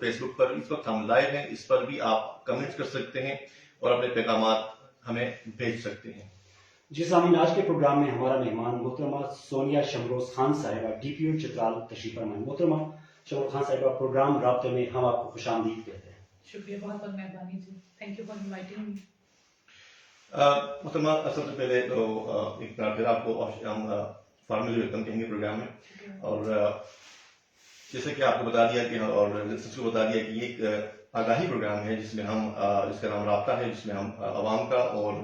Face بک پر اس وقت ہم live ہیں, اس پر بھی آپ کمنٹ کر سکتے ہیں اور اپنے پیغامات ہمیں بھیج سکتے ہیں. جی سامعین, آج کے پروگرام میں ہمارا مہمان محترمہ سونیا شمروز خان صاحبہ DPO چترال تشریف فرمائیں. محترمہ شمروز خان صاحبہ, پروگرام رابطے میں ہم آپ کو خوش آمدید کہتے ہیں. شکریہ, بہت بہت مہربانی جی, thank you for inviting me. محترمہ, سب سے پہلے تو ایک بار پھر آپ کو ہم فارملی ویلکم کہیں گے پروگرام میں, اور جیسے کہ آپ کو بتا دیا کہ اور لسنرز کو بتا دیا کہ یہ ایک آگاہی پروگرام ہے جس میں ہم جس کا نام رابطہ ہے, جس میں ہم عوام کا اور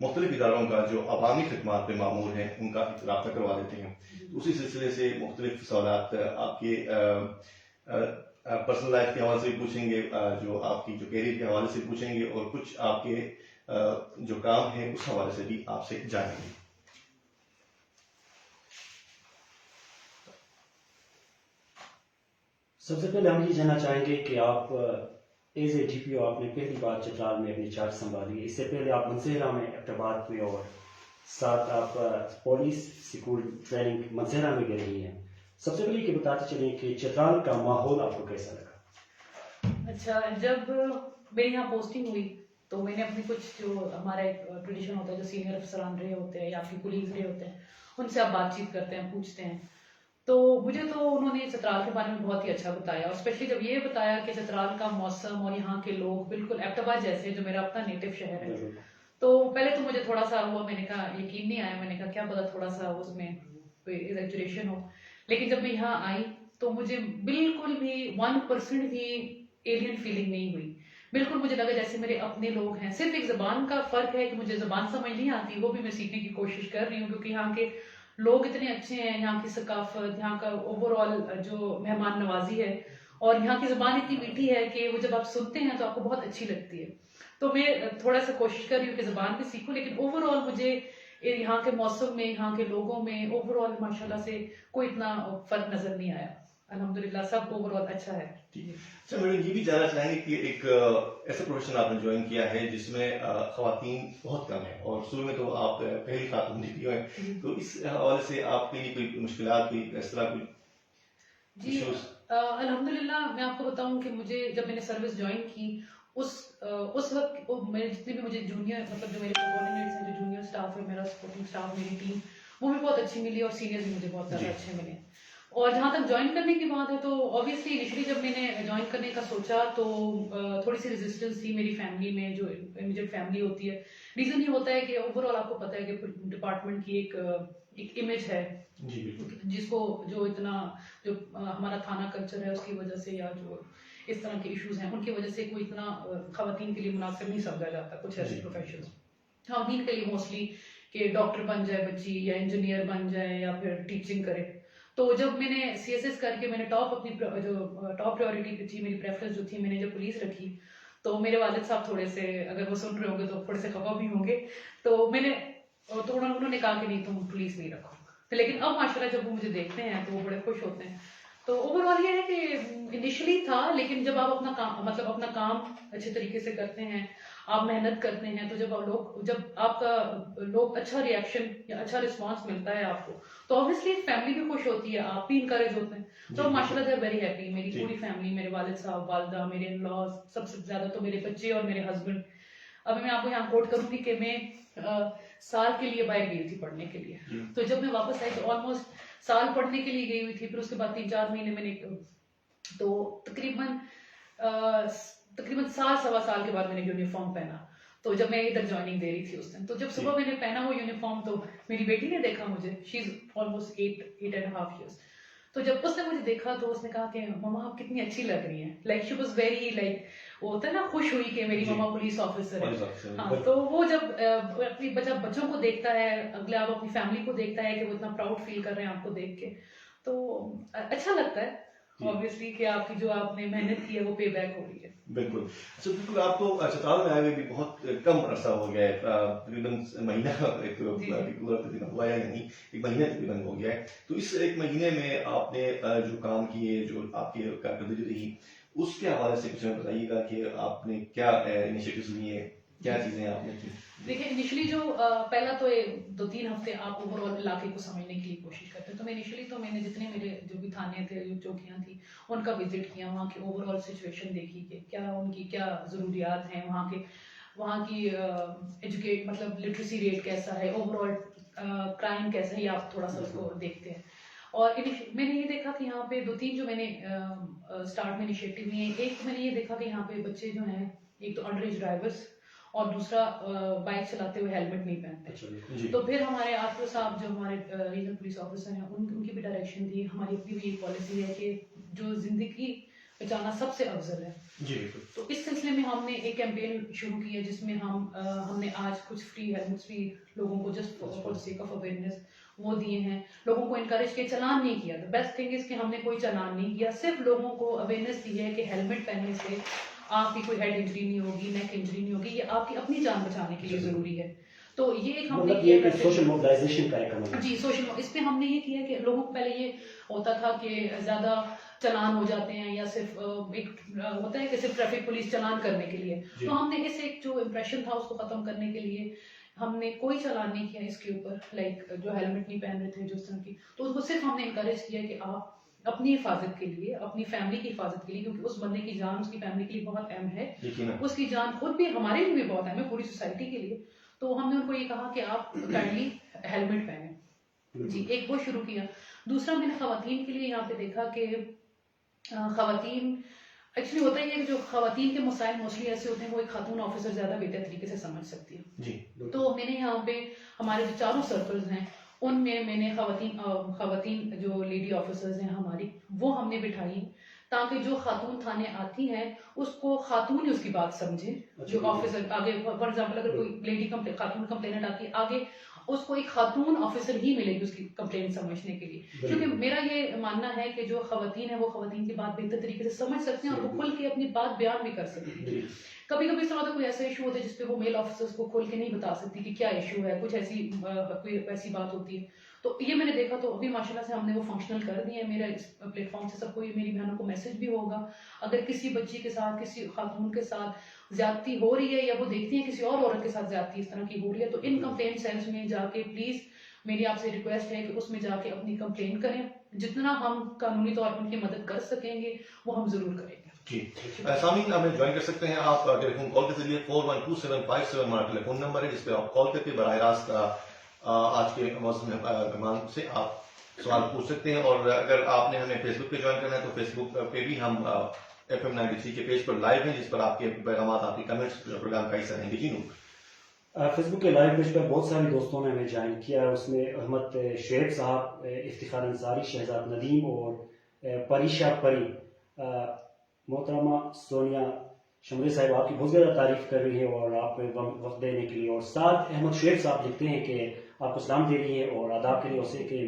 مختلف اداروں کا جو عوامی خدمات پہ مامور ہیں ان کا رابطہ کروا دیتے ہیں. اسی سلسلے سے مختلف سوالات آپ کے پرسنل لائف کے حوالے سے بھی پوچھیں گے, جو آپ کی جو کیریئر کے حوالے سے پوچھیں گے, اور کچھ آپ کے جو کام ہے اس حوالے سے بھی آپ سے جانیں گے. سب سے پہلے ہم یہ جاننا چاہیں گے کہ آپ ایز اے DPO آپ نے پہلی بار چترال میں اپنی چارج سنبھالی. اس سے پہلے آپ منصیرہ میں ایبٹباد ہوئے اور ساتھ آپ پولیس سکول ٹریننگ منصیرہ میں گئے رہی ہیں. سب سے پہلے یہ بتاتے چلیں کہ چترال کا ماحول آپ کو کیسا لگا؟ اچھا, جب میری یہاں پوسٹنگ ہوئی تو میں نے اپنے کچھ جو ہمارا ایک ٹریڈیشن ہوتا ہے, جو سینئر افسران رہے ہوتے ہیں یا آپ کے کولیگز رہے ہوتے ہیں, ان سے آپ بات چیت کرتے ہیں, پوچھتے ہیں. تو مجھے تو انہوں نے چترال کے بارے میں بہت ہی اچھا بتایا, اور اسپیشلی جب یہ بتایا کہ چترال کا موسم اور یہاں کے لوگ بالکل ایبٹباد جیسے, جو میرا اپنا نیٹو شہر ہے. تو پہلے تو مجھے تھوڑا سا ہوا, میں نے کہا یقین نہیں آیا, میں نے کہا کیا پتا تھوڑا سا اس میں کوئی ایگزیجریشن ہو. لیکن جب میں یہاں آئی تو مجھے بالکل بھی 1% بھی ایلین فیلنگ نہیں ہوئی. بالکل مجھے لگا جیسے میرے اپنے لوگ ہیں. صرف ایک زبان کا فرق ہے کہ مجھے زبان سمجھ نہیں آتی, وہ بھی میں سیکھنے کی کوشش کر رہی ہوں, کیونکہ یہاں کے لوگ اتنے اچھے ہیں, یہاں کی ثقافت, یہاں کا اوور آل جو مہمان نوازی ہے, اور یہاں کی زبان اتنی میٹھی ہے کہ وہ جب آپ سنتے ہیں تو آپ کو بہت اچھی لگتی ہے. تو میں تھوڑا سا کوشش کر رہی ہوں کہ زبان بھی سیکھوں, لیکن اوور آل مجھے یہاں کے موسم میں, یہاں کے لوگوں میں اوور آل ماشاءاللہ سے کوئی اتنا فرق نظر نہیں آیا. الحمدللہ سب اوور آل اچھا ہے. اچھا, میڈم یہ بھی جاننا چاہیں گے کہ ایک ایسا پروفیشن آپ نے جوائن کیا ہے جس میں خواتین بہت کم ہیں, اور شروع میں تو آپ پہلی خاتون DPO ہیں, تو اس حوالے سے آپ کے لیے کوئی مشکلات, کوئی اس طرح کوئی ایشوز؟ الحمدللہ میں آپ کو بتاؤں کہ مجھے جب میں نے سروس جوائن کی اس وقت میرے جتنے بھی مجھے جونیئر, مطلب جو میرے کوآرڈینیٹرز ہیں, جو جونیئر اسٹاف ہے, میرا سپورٹنگ اسٹاف, میری ٹیم, وہ بھی بہت اچھی ملی, اور سینئرز بھی مجھے بہت زیادہ اچھے ملے. اور جہاں تک جوائن کرنے کی بات ہے تو اوبیسلی انیشلی جب میں نے جوائن کرنے کا سوچا تو تھوڑی سی ریزسٹنس تھی میری فیملی میں, جو امیجیٹ فیملی ہوتی ہے. ریزن یہ ہوتا ہے کہ اوور آل آپ کو پتہ ہے کہ ڈپارٹمنٹ کی ایک امیج ہے, جس کو جو اتنا جو ہمارا تھانہ کلچر ہے اس کی وجہ سے, یا جو اس طرح کے ایشوز ہیں ان کی وجہ سے کوئی اتنا خواتین کے لیے مناسب نہیں سمجھا جاتا. کچھ ایسے پروفیشنز خواتین کے لیے موسٹلی کہ ڈاکٹر بن جائے بچی, یا انجینئر بن جائے, یا پھر ٹیچنگ کرے. تو جب میں نے CSS کر کے میں نے اپنی جو ٹاپ پریورٹی تھی, میری پریفرنس جو تھی, میں نے جب پولیس رکھی, تو میرے والد صاحب تھوڑے سے, اگر وہ سن رہے ہوں گے تو تھوڑے سے خفا بھی ہوں گے, تو میں نے تو انہوں نے کہا کہ نہیں تم پولیس نہیں رکھو. لیکن اب ماشاءاللہ جب وہ مجھے دیکھتے ہیں تو وہ بڑے خوش ہوتے ہیں. تو اوور آل یہ ہے کہ انیشلی تھا, لیکن جب آپ اپنا کام, مطلب اپنا کام اچھے طریقے سے کرتے ہیں, آپ محنت کرتے ہیں, تو جب آپ کا لوگ اچھا ریئیکشن یا اچھا رسپانس ملتا ہے آپ کو, تو obviously فیملی بھی خوش ہوتی ہے, آپ بھی انکریج ہوتے ہیں. تو ماشاءاللہ دے آر ویری ہیپی. میری پوری فیملی, میرے والد صاحب, والدہ, میرے ان لاز, سب سے زیادہ تو میرے بچے اور میرے ہسبینڈ. ابھی میں آپ کو یہاں کوٹ کروں گی کہ میں سال کے لیے باہر گئی تھی پڑھنے کے لیے, تو جب میں واپس آئی تو آلموسٹ سال پڑھنے کے لیے گئی ہوئی تھی. پھر اس کے بعد 3-4 مہینے میں نے, تو تقریباً سال سوا سال کے بعد میں نے یونیفارم پہنا. تو جب میں ادھر جوائننگ دے رہی تھی اس دن, تو جب صبح میں نے پہنا وہ یونیفارم, تو میری بیٹی نے دیکھا مجھے, شی از آلموسٹ 8.5 years. تو جب اس نے مجھے دیکھا تو اس نے کہا کہ مما آپ کتنی اچھی لگ رہی ہیں. Like she was very, like وہ ہوتا ہے نا, خوش ہوئی کہ میری مما پولیس آفیسر ہے. ہاں, تو وہ جب اپنی بچوں کو دیکھتا ہے, اگلے آپ اپنی فیملی کو دیکھتا ہے کہ وہ اتنا پراؤڈ فیل کر رہے ہیں آپ کو دیکھ کے, تو اچھا لگتا ہے obviously کہ آپ کی جو آپ نے محنت کی ہے وہ پے بیک ہو رہی ہے. بالکل. اچھا, بالکل آپ کو چترال میں آئے ہوئے بھی بہت کم عرصہ ہو گیا ہے, تقریباً مہینہ ہوا یا نہیں, 1 مہینہ تقریباً ہو گیا ہے. تو اس 1 مہینے میں آپ نے جو کام کیے, جو آپ کی کارکردگی رہی, اس کے حوالے سے کچھ ہمیں بتائیے گا کہ آپ نے کیا انیشیٹوز لیے, کیا چیزیں آپ نے کی؟ دیکھیں انیشلی جو پہلا تو 2-3 ہفتے آپ اوور آل علاقے کو سمجھنے کے لیے کوشش کرتے ہیں. تو میں انیشلی تو میں نے جتنے میرے جو بھی تھانے تھے جو چوکیاں تھیں ان کا وزٹ کیا, وہاں کی اوور آل سچویشن دیکھی کہ کیا ان کی کیا ضروریات ہیں, وہاں کی ایجوکیٹ مطلب لٹریسی ریٹ کیسا ہے, اوور آل کرائم کیسا ہے, یہ آپ تھوڑا سا اس کو دیکھتے ہیں. اور میں نے یہ دیکھا کہ یہاں پہ 2-3 جو میں نے اسٹارٹ میں انیشیٹو لیے, ایک میں نے یہ دیکھا کہ یہاں پہ بچے جو ہیں ایک تو انڈر ایج ڈرائیورس اور دوسرا بائک چلاتے ہوئے ہیلمٹ نہیں پہنتے. تو پھر ہمارے آرٹو صاحب جو ہمارے ریجنل پولیس آفیسر ہیں ان کی بھی ڈائریکشن تھی, ہماری اپنی بھی پالیسی ہے کہ جو زندگی بچانا سب سے افضل ہے. جی بالکل. تو اس سلسلے میں ہم نے ایک کیمپین شروع کی ہے جس میں ہم نے آج کچھ فری ہیلمٹس بھی لوگوں کو just for the sake of awareness وہ دیے ہیں. لوگوں کو انکریج کیا, چلان نہیں کیا. دا بیسٹ تھنگ از کہ ہم نے کوئی چلان نہیں کیا, صرف لوگوں کو اویئرنیس دی ہے کہ ہیلمٹ پہننے سے آپ کی کوئی ہیڈ انجری نہیں ہوگی, نیک انجری نہیں ہوگی, یہ آپ کی اپنی جان بچانے کے لیے ضروری ہے. تو یہ ایک ہم نے کیا سوشل موبلائزیشن کا ایک جی سوشل اس پہ ہم نے یہ کیا کہ لوگوں کو پہلے یہ ہوتا تھا کہ زیادہ چلان ہو جاتے ہیں یا صرف ایک ہوتا ہے کہ صرف ٹریفک پولیس چلان کرنے کے لیے. تو ہم نے اس ایک جو امپریشن تھا اس کو ختم کرنے کے لیے ہم نے کوئی چلان نہیں کیا اس کے اوپر, لائک جو ہیلمٹ نہیں پہن رہے تھے جو اس طرح کی. تو اس کو صرف ہم نے انکریج کیا کہ آپ اپنی حفاظت کے لیے, اپنی فیملی کی حفاظت کے لیے, کیونکہ اس بندے کی جان اس کی فیملی کے لیے بہت اہم ہے, اس کی جان خود بھی ہمارے لیے بھی بہت اہم ہے, پوری سوسائٹی کے لیے. تو ہم نے ان کو یہ کہا کہ آپ کائنڈلی ہیلمٹ پہنیں. جی ایک وہ شروع کیا. دوسرا میں نے خواتین کے لیے یہاں پہ دیکھا کہ خواتین ایکچولی ہوتا ہی ہے کہ جو خواتین کے مسائل موسٹلی ایسے ہوتے ہیں وہ ایک خاتون آفیسر زیادہ بہتر طریقے سے سمجھ سکتی ہے. تو میں نے یہاں پہ ہمارے جو چاروں سرکلز ہیں ان میں نے خواتین جو لیڈی آفیسرز ہیں ہماری وہ ہم نے بٹھائی تاکہ جو خاتون تھانے آتی ہیں اس کو خاتون ہی اس کی بات سمجھے. جو آفیسر آگے فار ایگزامپل اگر کوئی لیڈی خاتون کمپلینٹ آتی ہے آگے اس کو ایک خاتون آفیسر ہی ملے گی اس کی کمپلینٹ سمجھنے کے لیے. کیونکہ میرا یہ ماننا ہے کہ جو خواتین ہیں وہ خواتین کی بات بہتر طریقے سے سمجھ سکتے ہیں اور وہ کھل کے اپنی بات بیان بھی کر سکتی ہیں. کبھی کبھی اس طرح کوئی ایسا ایشو ہوتا ہے جس پہ وہ میل آفیسرز کو کھول کے نہیں بتا سکتی کہ کیا ایشو ہے, کچھ ایسی بات ہوتی ہے. تو یہ میں نے دیکھا تو ابھی ماشاءاللہ سے ہم نے وہ فنکشنل کر دیے ہیں. میرا اس پلیٹ فارم سے سب کو میری بہنوں کو میسج بھی ہوگا, اگر کسی بچی کے ساتھ کسی خاتون کے ساتھ زیادتی ہو رہی ہے یا وہ دیکھتی ہیں کسی اور عورت کے ساتھ زیادتی اس طرح کی ہو رہی ہے تو ان کمپلینٹ سیلز میں جا کے پلیز میری آپ سے ریکویسٹ ہے کہ اس میں جا کے اپنی کمپلین کریں. جتنا ہم قانونی طور پر ان کی مدد کر سکیں گے وہ ہم ضرور کریں گے. جی سامعین ہمیں جوائن کر سکتے ہیں آپ ٹیلی فون کال کے ذریعے 412757 ہمارا ٹیلی فون نمبر ہے جس پہ آپ کال کر کے براہ راست آج کے موسم مہمان سے آپ سوال پوچھ سکتے ہیں. اور اگر آپ نے ہمیں فیس بک پہ جوائن کرنا ہے تو فیس بک پہ بھی ہم FM93 کے پیج پر لائیو ہیں جس پر آپ کے پیغامات آپ کے کمنٹس پروگرام کا حصہ رہیں گے. جی نور فیس بک کے لائیو پیج پر بہت سارے دوستوں نے ہمیں جوائن کیا ہے. اس میں احمد شعیب صاحب, افتخار انصاری, شہزاد ندیم اور پریشا پری, محترمہ سونیا شمری صاحب آپ کی بہت زیادہ تعریف کر رہی ہے اور آپ وقت دینے کے لیے. اور ساتھ احمد شعیب صاحب لکھتے ہیں کہ آپ کو سلام دے رہی ہے اور آداب کے لیے اسے کہ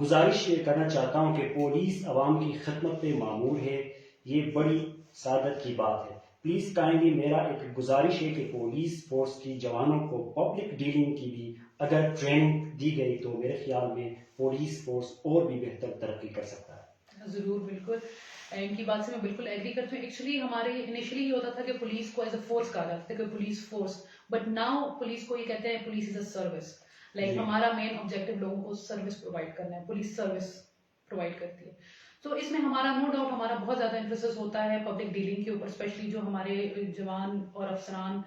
گزارش کرنا چاہتا ہوں کہ پولیس عوام کی خدمت پہ معمور ہے, یہ بڑی سعادت کی بات ہے. پلیز کائنڈلی میرا ایک گزارش ہے کہ پولیس فورس کی جوانوں کو پبلک ڈیلنگ کی بھی اگر ٹریننگ دی گئی تو میرے خیال میں پولیس فورس اور بھی بہتر ترقی کر سکتا ہے. ضرور, بالکل ان کی بات سے میں بالکل ایگری کرتی ہوں. ایکچولی ہمارے انیشلی یہ ہوتا تھا کہ پولیس کو ایز اے فورس کہا جاتا تھا کہ police force, but now police کو یہ کہتے ہیں police is a service. Like ہمارا مین آبجیکٹو لوگوں کو سروس پرووائڈ کرنا ہے, پولیس سروس پرووائڈ کرتی ہے. تو اس میں ہمارا نو ڈاؤٹ ہمارا بہت زیادہ امفیسس ہوتا ہے پبلک ڈیلنگ کے اوپر, اسپیشلی جو ہمارے جوان اور افسران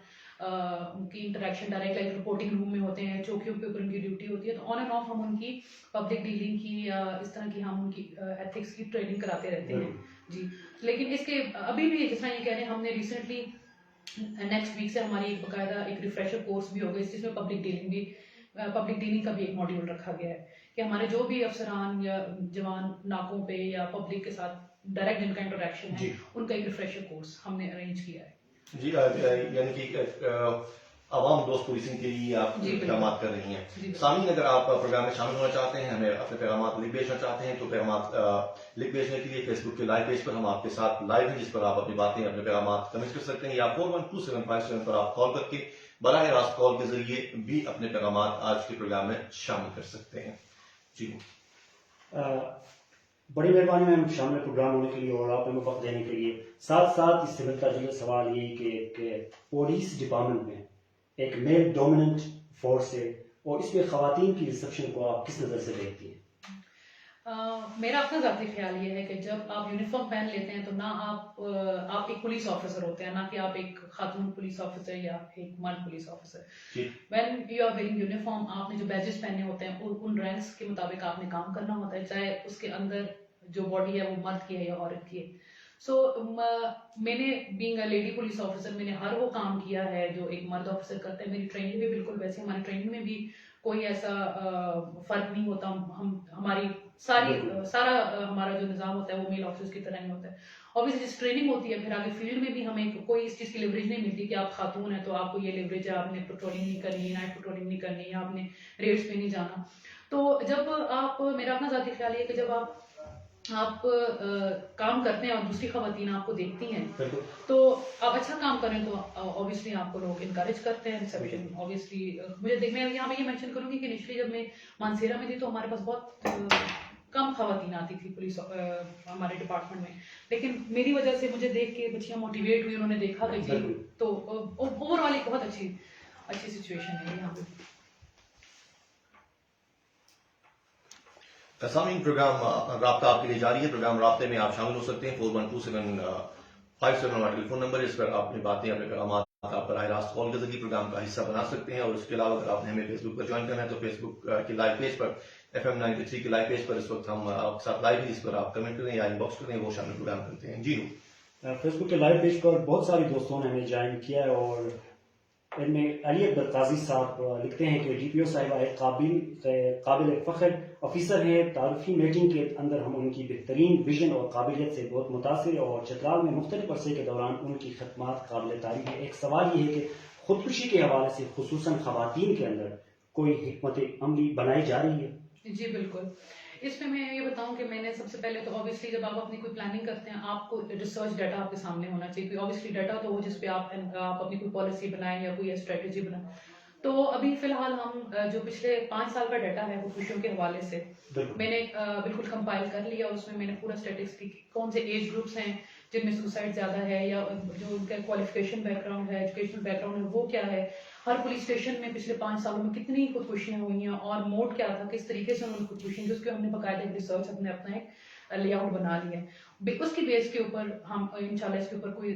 کی انٹریکشن ڈائریکٹ لائک رپورٹنگ روم میں ہوتے ہیں, چوکیوں کے اوپر ان کی ڈیوٹی ہوتی ہے. تو آن اینڈ آف ہم ان کی پبلک ڈیلنگ کی یا اس طرح کی ہم ان کی ایتھکس کی ٹریننگ کراتے رہتے ہیں. جی لیکن اس کے ابھی بھی جس طرح یہ کہہ رہے ہیں ہم نے ریسنٹلی نیکسٹ ویک سے ہماری ایک باقاعدہ ایک ریفریشر کورس بھی ہوگا جس میں پبلک ڈیلنگ کا بھی ایک ماڈیول رکھا گیا ہے کہ ہمارے جو بھی افسران یا جوان ناکوں پہ یا پبلک کے ساتھ ڈائریکٹ جن کا انٹریکشن ہے ان کا ایک ریفریشر کورس ہم نے ارینج کیا ہے. جی یعنی کہ عوام دوست پولیسنگ کے لیے آپ پیغامات کر رہی ہیں. سامعین اگر آپ پروگرام میں شامل ہونا چاہتے ہیں, ہمیں اپنے پیغامات لکھ بھیجنا چاہتے ہیں تو پیغامات لکھ بھیجنے کے لیے فیس بک کے لائیو پیج پر ہم آپ کے ساتھ لائیو ہیں جس پر آپ اپنی باتیں اپنے پیغامات کمنٹ کر سکتے ہیں, یا 412757 پر آپ کال کر کے براہ راست کال کے ذریعے بھی اپنے پیغامات آج کے پروگرام میں شامل کر سکتے ہیں. جی بڑی مہربانی میم شامل پروگرام ہونے کے لیے اور آپ ہمیں وقت دینے کے لیے. ساتھ ساتھ اس سے ملتا جلتا سوال یہ کہ پولیس ڈپارٹمنٹ میں ایک میل ڈومیننٹ فورس ہے, اور اس میں خواتین کی ریسیپشن کو آپ کس نظر سے دیکھتی ہیں؟ میرا اپنا ذاتی خیال یہ ہے کہ جب آپ یونیفارم پہن لیتے ہیں تو نہ آپ ایک پولیس آفیسر ہوتے ہیں, نہ کہ آپ ایک خاتون پولیس آفیسر یا ایک مرد police officer. When you are wearing uniform, آپ نے جو بیجز پہنے ہوتے ہیں ان رینکس کے مطابق آپ نے کام کرنا ہوتا ہے, چاہے اس کے اندر جو باڈی ہے وہ مرد کی ہے یا عورت کی ہے. سو میں نے being a lady police officer میں نے ہر وہ کام کیا ہے جو ایک مرد آفیسر کرتا ہے. میری ٹریننگ بھی بالکل ویسے, ہماری ٹریننگ میں بھی کوئی ایسا فرق نہیں ہوتا. ہماری سارا ہمارا جو نظام ہوتا ہے وہ میل آفیسرز کی طرح ہی ہوتا ہے. obviously جس ٹریننگ ہوتی ہے پھر آگے فیلڈ میں بھی ہمیں کوئی اس چیز کی لیوریج نہیں ملتی کہ آپ خاتون ہیں تو آپ کو یہ لیوریج ہے, آپ نے پیٹرولنگ نہیں کرنی, نائٹ پیٹرولنگ نہیں کرنی, یا آپ نے ریڈس پہ نہیں جانا. تو جب آپ, میرا اپنا ذاتی خیال یہ ہے کہ جب آپ کام کرتے ہیں اور دوسری خواتین آپ کو دیکھتی ہیں تو آپ اچھا کام کریں تو obviously آپ کو لوگ انکریج کرتے ہیں. ریسیپشن obviously مجھے میں یہاں پہ یہ مینشن کروں گی کہ انیشلی جب میں مانسیرا میں تھی تو ہمارے پاس بہت کم خواتین آتی تھی پولیس ہمارے ڈپارٹمنٹ میں, لیکن میری وجہ سے مجھے دیکھ کے بچیاں موٹیویٹ ہوئی, انہوں نے دیکھا کہ جی, تو اوور آل ایک بہت اچھی سچویشن ہے یہاں پہ. سامعین, پروگرام رابطہ آپ کے لیے جاری ہے. پروگرام رابطے میں آپ شامل ہو سکتے ہیں. 412757 ہمارا ٹیلیفون نمبر ہے, اس پر آپ اپنی باتیں, اپنے پیغامات آپ براہ راست کال کے ذریعے پروگرام کا حصہ بنا سکتے ہیں. اور اس کے علاوہ اگر آپ نے ہمیں فیس بک پر جوائن کرنا ہے تو فیس بک کے لائیو پیج پر FM 93 کے لائیو پیج پر اس وقت ہم آپ کے ساتھ لائیو ہیں, جس پر آپ کمنٹ کریں یا ان باکس کریں, وہ شامل پروگرام کرتے ہیں. جی فیس بک کے لائیو پیج پر بہت سارے دوستوں نے ہمیں جوائن کیا ہے, اور ان میں علی اکبر قاضی صاحب لکھتے ہیں کہ ڈی پی او صاحبہ ایک قابل فخر آفیسر ہیں. تعارفی میٹنگ کے اندر ہم ان کی بہترین ویژن اور قابلیت سے بہت متاثر ہیں, اور چترال میں مختلف عرصے کے دوران ان کی خدمات قابل تعریف ہے. ایک سوال یہ ہے کہ خودکشی کے حوالے سے خصوصاً خواتین کے اندر کوئی حکمت عملی بنائی جا رہی ہے؟ جی بالکل. اس میں یہ بتاؤں کہ میں نے سب سے پہلے تو obviously جب آپ اپنی کوئی پلاننگ کرتے ہیں آپ کو ریسرچ ڈیٹا آپ کے سامنے ہونا چاہیے. کوئی obviously ڈیٹا تو ہو جس پہ آپ اپنی کوئی پالیسی بنائیں یا کوئی اسٹریٹجی بنائیں. تو ابھی فی الحال ہم جو پچھلے 5 سال کا ڈیٹا ہے خودکشیوں کے حوالے سے میں نے بالکل کمپائل کر لیا. اس میں نے پورا اسٹیٹسٹک کون سے ایج گروپس ہیں جن میں سوسائڈ زیادہ ہے, یا جو ان کا کوالیفیکیشن بیک گراؤنڈ ہے, ایجوکیشنل بیک گراؤنڈ ہے وہ کیا ہے, ہر پولیس اسٹیشن میں پچھلے 5 سالوں میں کتنی خودکشیاں ہوئی ہیں اور موڈ کیا تھا, کس طریقے سے انہوں نے خودکشی, جس کے ہم نے باقاعدہ ریسرچ اپنا ایک لے آؤٹ بنا لی ہے. اس کی بیس کے اوپر ہم انشاءاللہ اس کے اوپر کوئی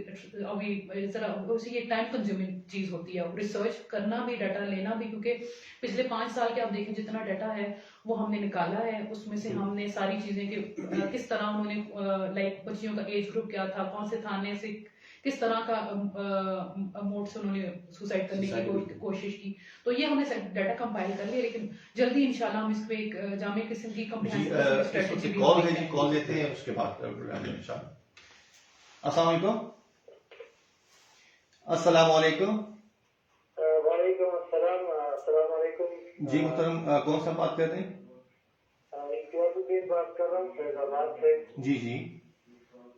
ابھی ذرا اسی ایک ٹائم کنزیومنگ چیز ہوتی ہے ریسرچ کرنا بھی, ڈیٹا لینا بھی, کیونکہ پچھلے 5 سال کے آپ دیکھیں جتنا ڈیٹا ہے وہ ہم نے نکالا ہے. اس میں سے ہم نے ساری چیزیں کہ کس طرح انہوں نے لائک بچیوں کا ایج گروپ کیا تھا, کون سے تھانے سے کس طرح کا موڈ سے انہوں نے سوسائڈ کرنے کی کوشش کی. تو یہ ہم نے ڈیٹا کمپائل کر لیا, لیکن جلدی انشاءاللہ ہم اس پہ ایک جامع قسم کی اسٹریٹجی کال ہے, کال لیتے ہیں اس کے بعد پروگرام میں انشاءاللہ. السلام علیکم. السلام علیکم. وعلیکم السلام. السلام علیکم. جی محترم, کون سا بات کرتے ہیں؟ امتیاز الدین بات کر رہا ہوں فیض آباد سے. جی جی.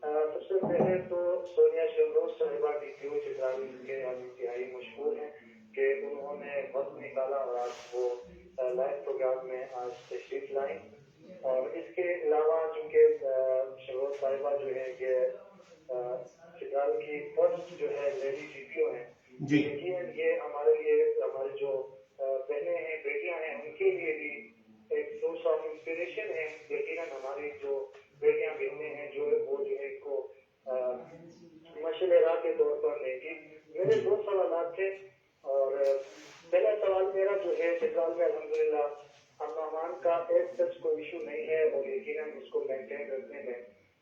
سب سے پہلے تو سونیا شمروز صاحبہ ڈی پی او چترال کے ہم انتہائی مشہور ہیں کہ انہوں نے وقت نکالا اور آج وہ لائیو پروگرام میں آج تشریف لائیں. اور اس کے علاوہ چونکہ شمروز صاحبہ جو ہے یہ چترال کی فرسٹ جو ہے لیڈی ڈی پی او ہیں, یقیناً یہ ہمارے لیے, ہمارے جو بہنیں ہیں, بیٹیاں ہیں, ان کے لیے بھی ایک سورس آف انسپریشن ہے. یقیناً ہماری جو بیٹیاں بہنیں ہیں جو وہ جو ہے کو مشعل راہ کے طور پر لیں گی. میرے 2 سوالات تھے, اور پہلا سوال میرا جو ہے چترال میں الحمدللہ امن و امان کا ایک سچ کوئی ایشو نہیں ہے, اور یقیناً اس کو مینٹین رکھنے میں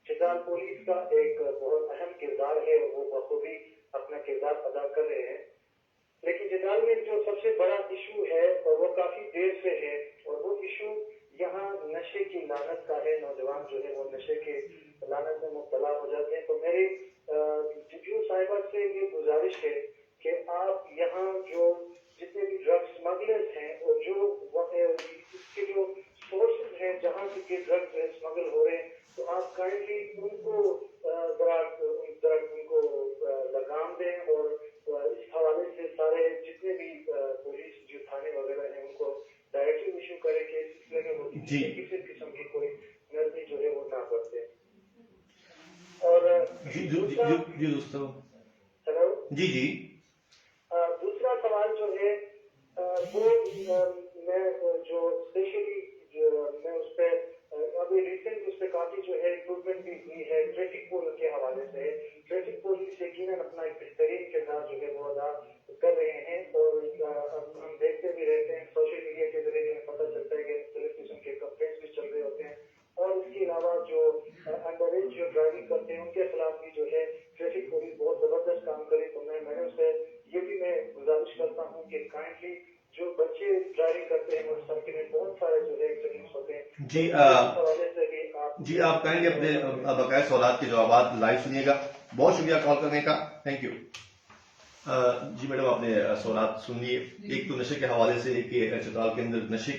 چترال پولیس کا ایک بہت اہم کردار ہے, اور وہ بخوبی اپنا کردار ادا کر رہے ہیں. لیکن چترال میں جو سب سے بڑا ایشو ہے اور وہ کافی دیر سے ہے, اور وہ ایشو یہاں نشے کی لعنت کا ہے. نوجوان جو ہے وہ نشے کے لعنت میں مبتلا ہو جاتے ہیں. تو میری ڈی پی او صاحبہ سے یہ گزارش ہے کہ آپ یہاں جو جتنے بھی ڈرگ اسمگلرز ہیں اور جو اس کے جو سورسز ہیں جہاں سے یہ ڈرگ اسمگل ہو رہے ہیں, تو آپ کائنڈلی ان کو ذرا ان کو لگام دیں, اور اس حوالے سے سارے جتنے بھی پولیس جو تھانے وغیرہ ہیں ان کو ڈائریکٹلی ایشو کرے کہ اس سلسلے میں وہ کسی قسم کی کوئی نرمی جو ہے وہ نہ کرتے. اور جی دوستو, ہیلو جی جی, دوسرا سوال جو وہ میں جو اسپیشلی میں اس پہ ابھی ریسنٹ اس پہ کافی جو ہے امپروومنٹ بھی ہوئی ہے ٹریفک پولیس کے حوالے سے. ٹریفک پولیس یقیناً اپنا ایک بہترین کردار جو ہے وہ ادا کر رہے ہیں, اور ہم دیکھتے بھی رہتے ہیں سوشل میڈیا کے ذریعے ہمیں پتہ چلتا ہے کہ مختلف قسم کے کمپلینٹس بھی چل رہے ہوتے ہیں. اور اس کے علاوہ جو انڈر ایج جو ڈرائیونگ کرتے ہیں ان کے خلاف بھی جو ہے ٹریفک پولیس بہت زبردست کام کرے. تو میں نے اس سے یہ بھی میں گزارش کرتا ہوں کہ کائنڈلی جو بچے ڈرائیونگ کرتے ہیں موٹر سائیکل میں بہت سارے جو ہے ایکسیڈنٹس ہوتے ہیں. جی اس حوالے سے بھی جی آپ کہیں گے اپنے بقایا سوالات کے جوابات لائیو سنیے گا. بہت شکریہ کال کرنے کا, تھینک یو. جی میڈم آپ نے سوالات سن لیے. ایک تو نشے کے حوالے سے کہ چترال کے اندر نشے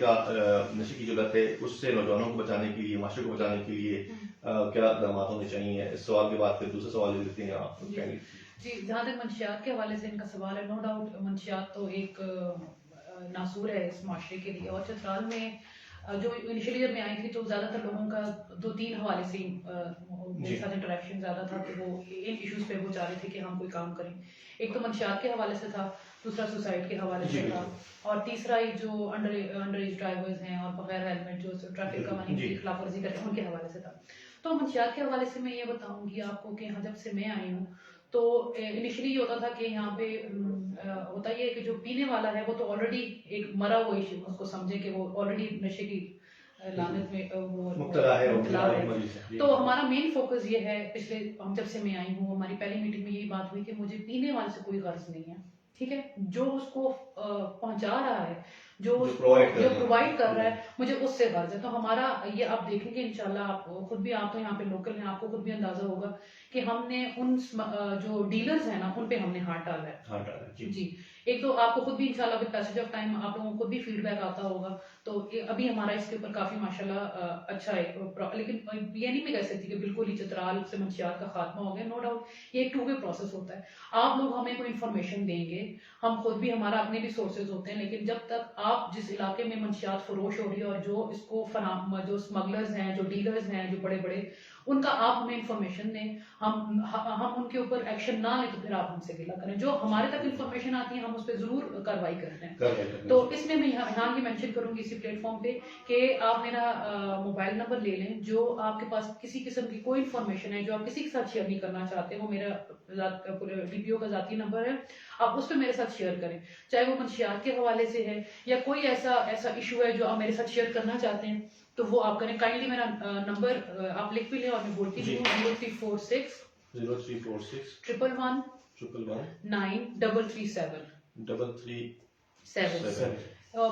کی جو لت ہے اس سے نوجوانوں کو بچانے کے لیے, معاشرے کو بچانے کے لیے کیا اقدامات ہونے چاہیے. اس سوال کے بعد پھر دوسرے سوال لے لیتے ہیں. آپ جی جہاں تک منشیات کے حوالے سے ان کا سوال ہے, نو ڈاؤٹ منشیات تو ایک ناسور ہے اس معاشرے کے لیے. اور چترال میں جو انیشلی جب میں آئی تھی تو زیادہ تر لوگوں کا 2-3 حوالے سے میرے ساتھ انٹریکشن زیادہ تھا کہ وہ ان ایشوز پہ وہ چاہ رہے تھے کہ ہم کوئی کام کریں. ایک تو منشیات کے حوالے سے تھا, دوسرا سوسائڈ کے حوالے سے تھا, اور تیسرا ہی جو انڈر ایج ڈرائیورز ہیں اور بغیر ہیلمٹ جو ٹریفک قوانین کی خلاف ورزی کرتے ہیں ان کے حوالے سے تھا. تو منشیات کے حوالے سے میں یہ بتاؤں گی آپ کو کہ جب سے میں آئی ہوں تو انیشلی یہ ہوتا تھا کہ یہاں پہ ہوتا یہ ہے کہ جو پینے والا ہے وہ تو آلریڈی ایک مرا ہوا ایشو اس کو سمجھے کہ وہ آلریڈی نشے کی لعنت میں وہ مبتلا ہے. تو ہمارا مین فوکس یہ ہے, پچھلے ہم جب سے میں آئی ہوں ہماری پہلی میٹنگ میں یہی بات ہوئی کہ مجھے پینے والے سے کوئی غرض نہیں ہے, ٹھیک ہے, جو اس کو پہنچا رہا ہے, جو پرووائڈ کر رہا ہے, مجھے اس سے غرض ہے. تو ہمارا یہ آپ دیکھیں گے انشاءاللہ, آپ خود بھی, آپ تو یہاں پہ لوکل ہیں, آپ کو خود بھی اندازہ ہوگا کہ ہم نے ان جو ڈیلرز ہیں نا ان پہ ہم نے ہاتھ ڈالا ہے. جی ایک تو آپ کو خود بھی انشاءاللہ ود پیسج آف ٹائم آپ لوگوں کو خود بھی فیڈ بیک آتا ہوگا. تو ابھی ہمارا اس کے اوپر کافی ماشاءاللہ اچھا ہے, لیکن یہ نہیں میں کہہ سکتی کہ بالکل ہی چترال سے منشیات کا خاتمہ ہو گیا. نو ڈاؤٹ یہ ایک 2-way پروسیس ہوتا ہے. آپ لوگ ہمیں کوئی انفارمیشن دیں گے, ہم خود بھی, ہمارا اپنے بھی سورسز ہوتے ہیں, لیکن جب تک آپ جس علاقے میں منشیات فروش ہو رہی ہے اور جو اس کو جو اسمگلرز ہیں, جو ڈیلرز ہیں, جو بڑے بڑے, ان کا آپ ہمیں انفارمیشن دیں, ہم ان کے اوپر ایکشن نہ لیں تو پھر آپ ہم سے گلا کریں. جو ہمارے تک انفارمیشن آتی ہے ہم اس پہ ضرور کاروائی کرتے ہیں. تو اس میں یہاں یہ مینشن کروں گی اسی پلیٹ فارم پہ کہ آپ میرا موبائل نمبر لے لیں. جو آپ کے پاس کسی قسم کی کوئی انفارمیشن ہے جو آپ کسی کے ساتھ شیئر نہیں کرنا چاہتے, وہ میرا ڈی پی او کا ذاتی نمبر ہے, آپ اس پہ میرے ساتھ شیئر کریں, چاہے وہ منشیات کے حوالے سے ہے یا کوئی ایسا ایشو ہے جو آپ میرے ساتھ شیئر کرنا چاہتے ہیں تو وہ آپ کریں. کائنڈلی میرا نمبر آپ لکھ بھی لیں اور میں بولتی ہوں 0346 111 9337.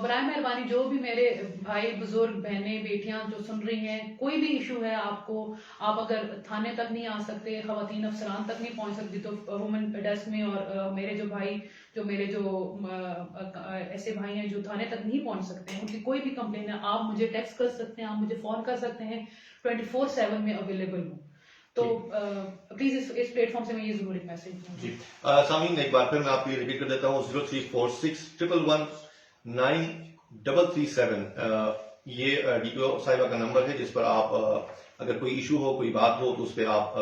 برائے مہربانی جو بھی میرے بھائی بزرگ بہنیں بیٹیاں جو سن رہی ہیں, کوئی بھی ایشو ہے آپ کو, آپ اگر تھانے تک نہیں آ سکتے, خواتین افسران تک نہیں پہنچ سکتی, تو وومن ڈیسک میں, اور میرے جو بھائی میرے جو ایسے بھائی ہیں جو تھانے تک نہیں پہنچ سکتے ہیں, ان کی کوئی بھی کمپلین ہے آپ مجھے ٹیکسٹ کر سکتے ہیں, آپ مجھے فون کر سکتے ہیں, 24/7 میں اویلیبل ہوں. تو پلیز اس پلیٹ فارم سے میں یہ ضرور ایک میسج دوں. جی سامعین ایک بار پھر میں آپ کو یہ ریپیٹ کر دیتا ہوں, 0346 111 9337 یہ ڈی پی او صاحبہ کا نمبر ہے جس پر آپ اگر کوئی ایشو ہو, کوئی بات ہو تو اس پہ آپ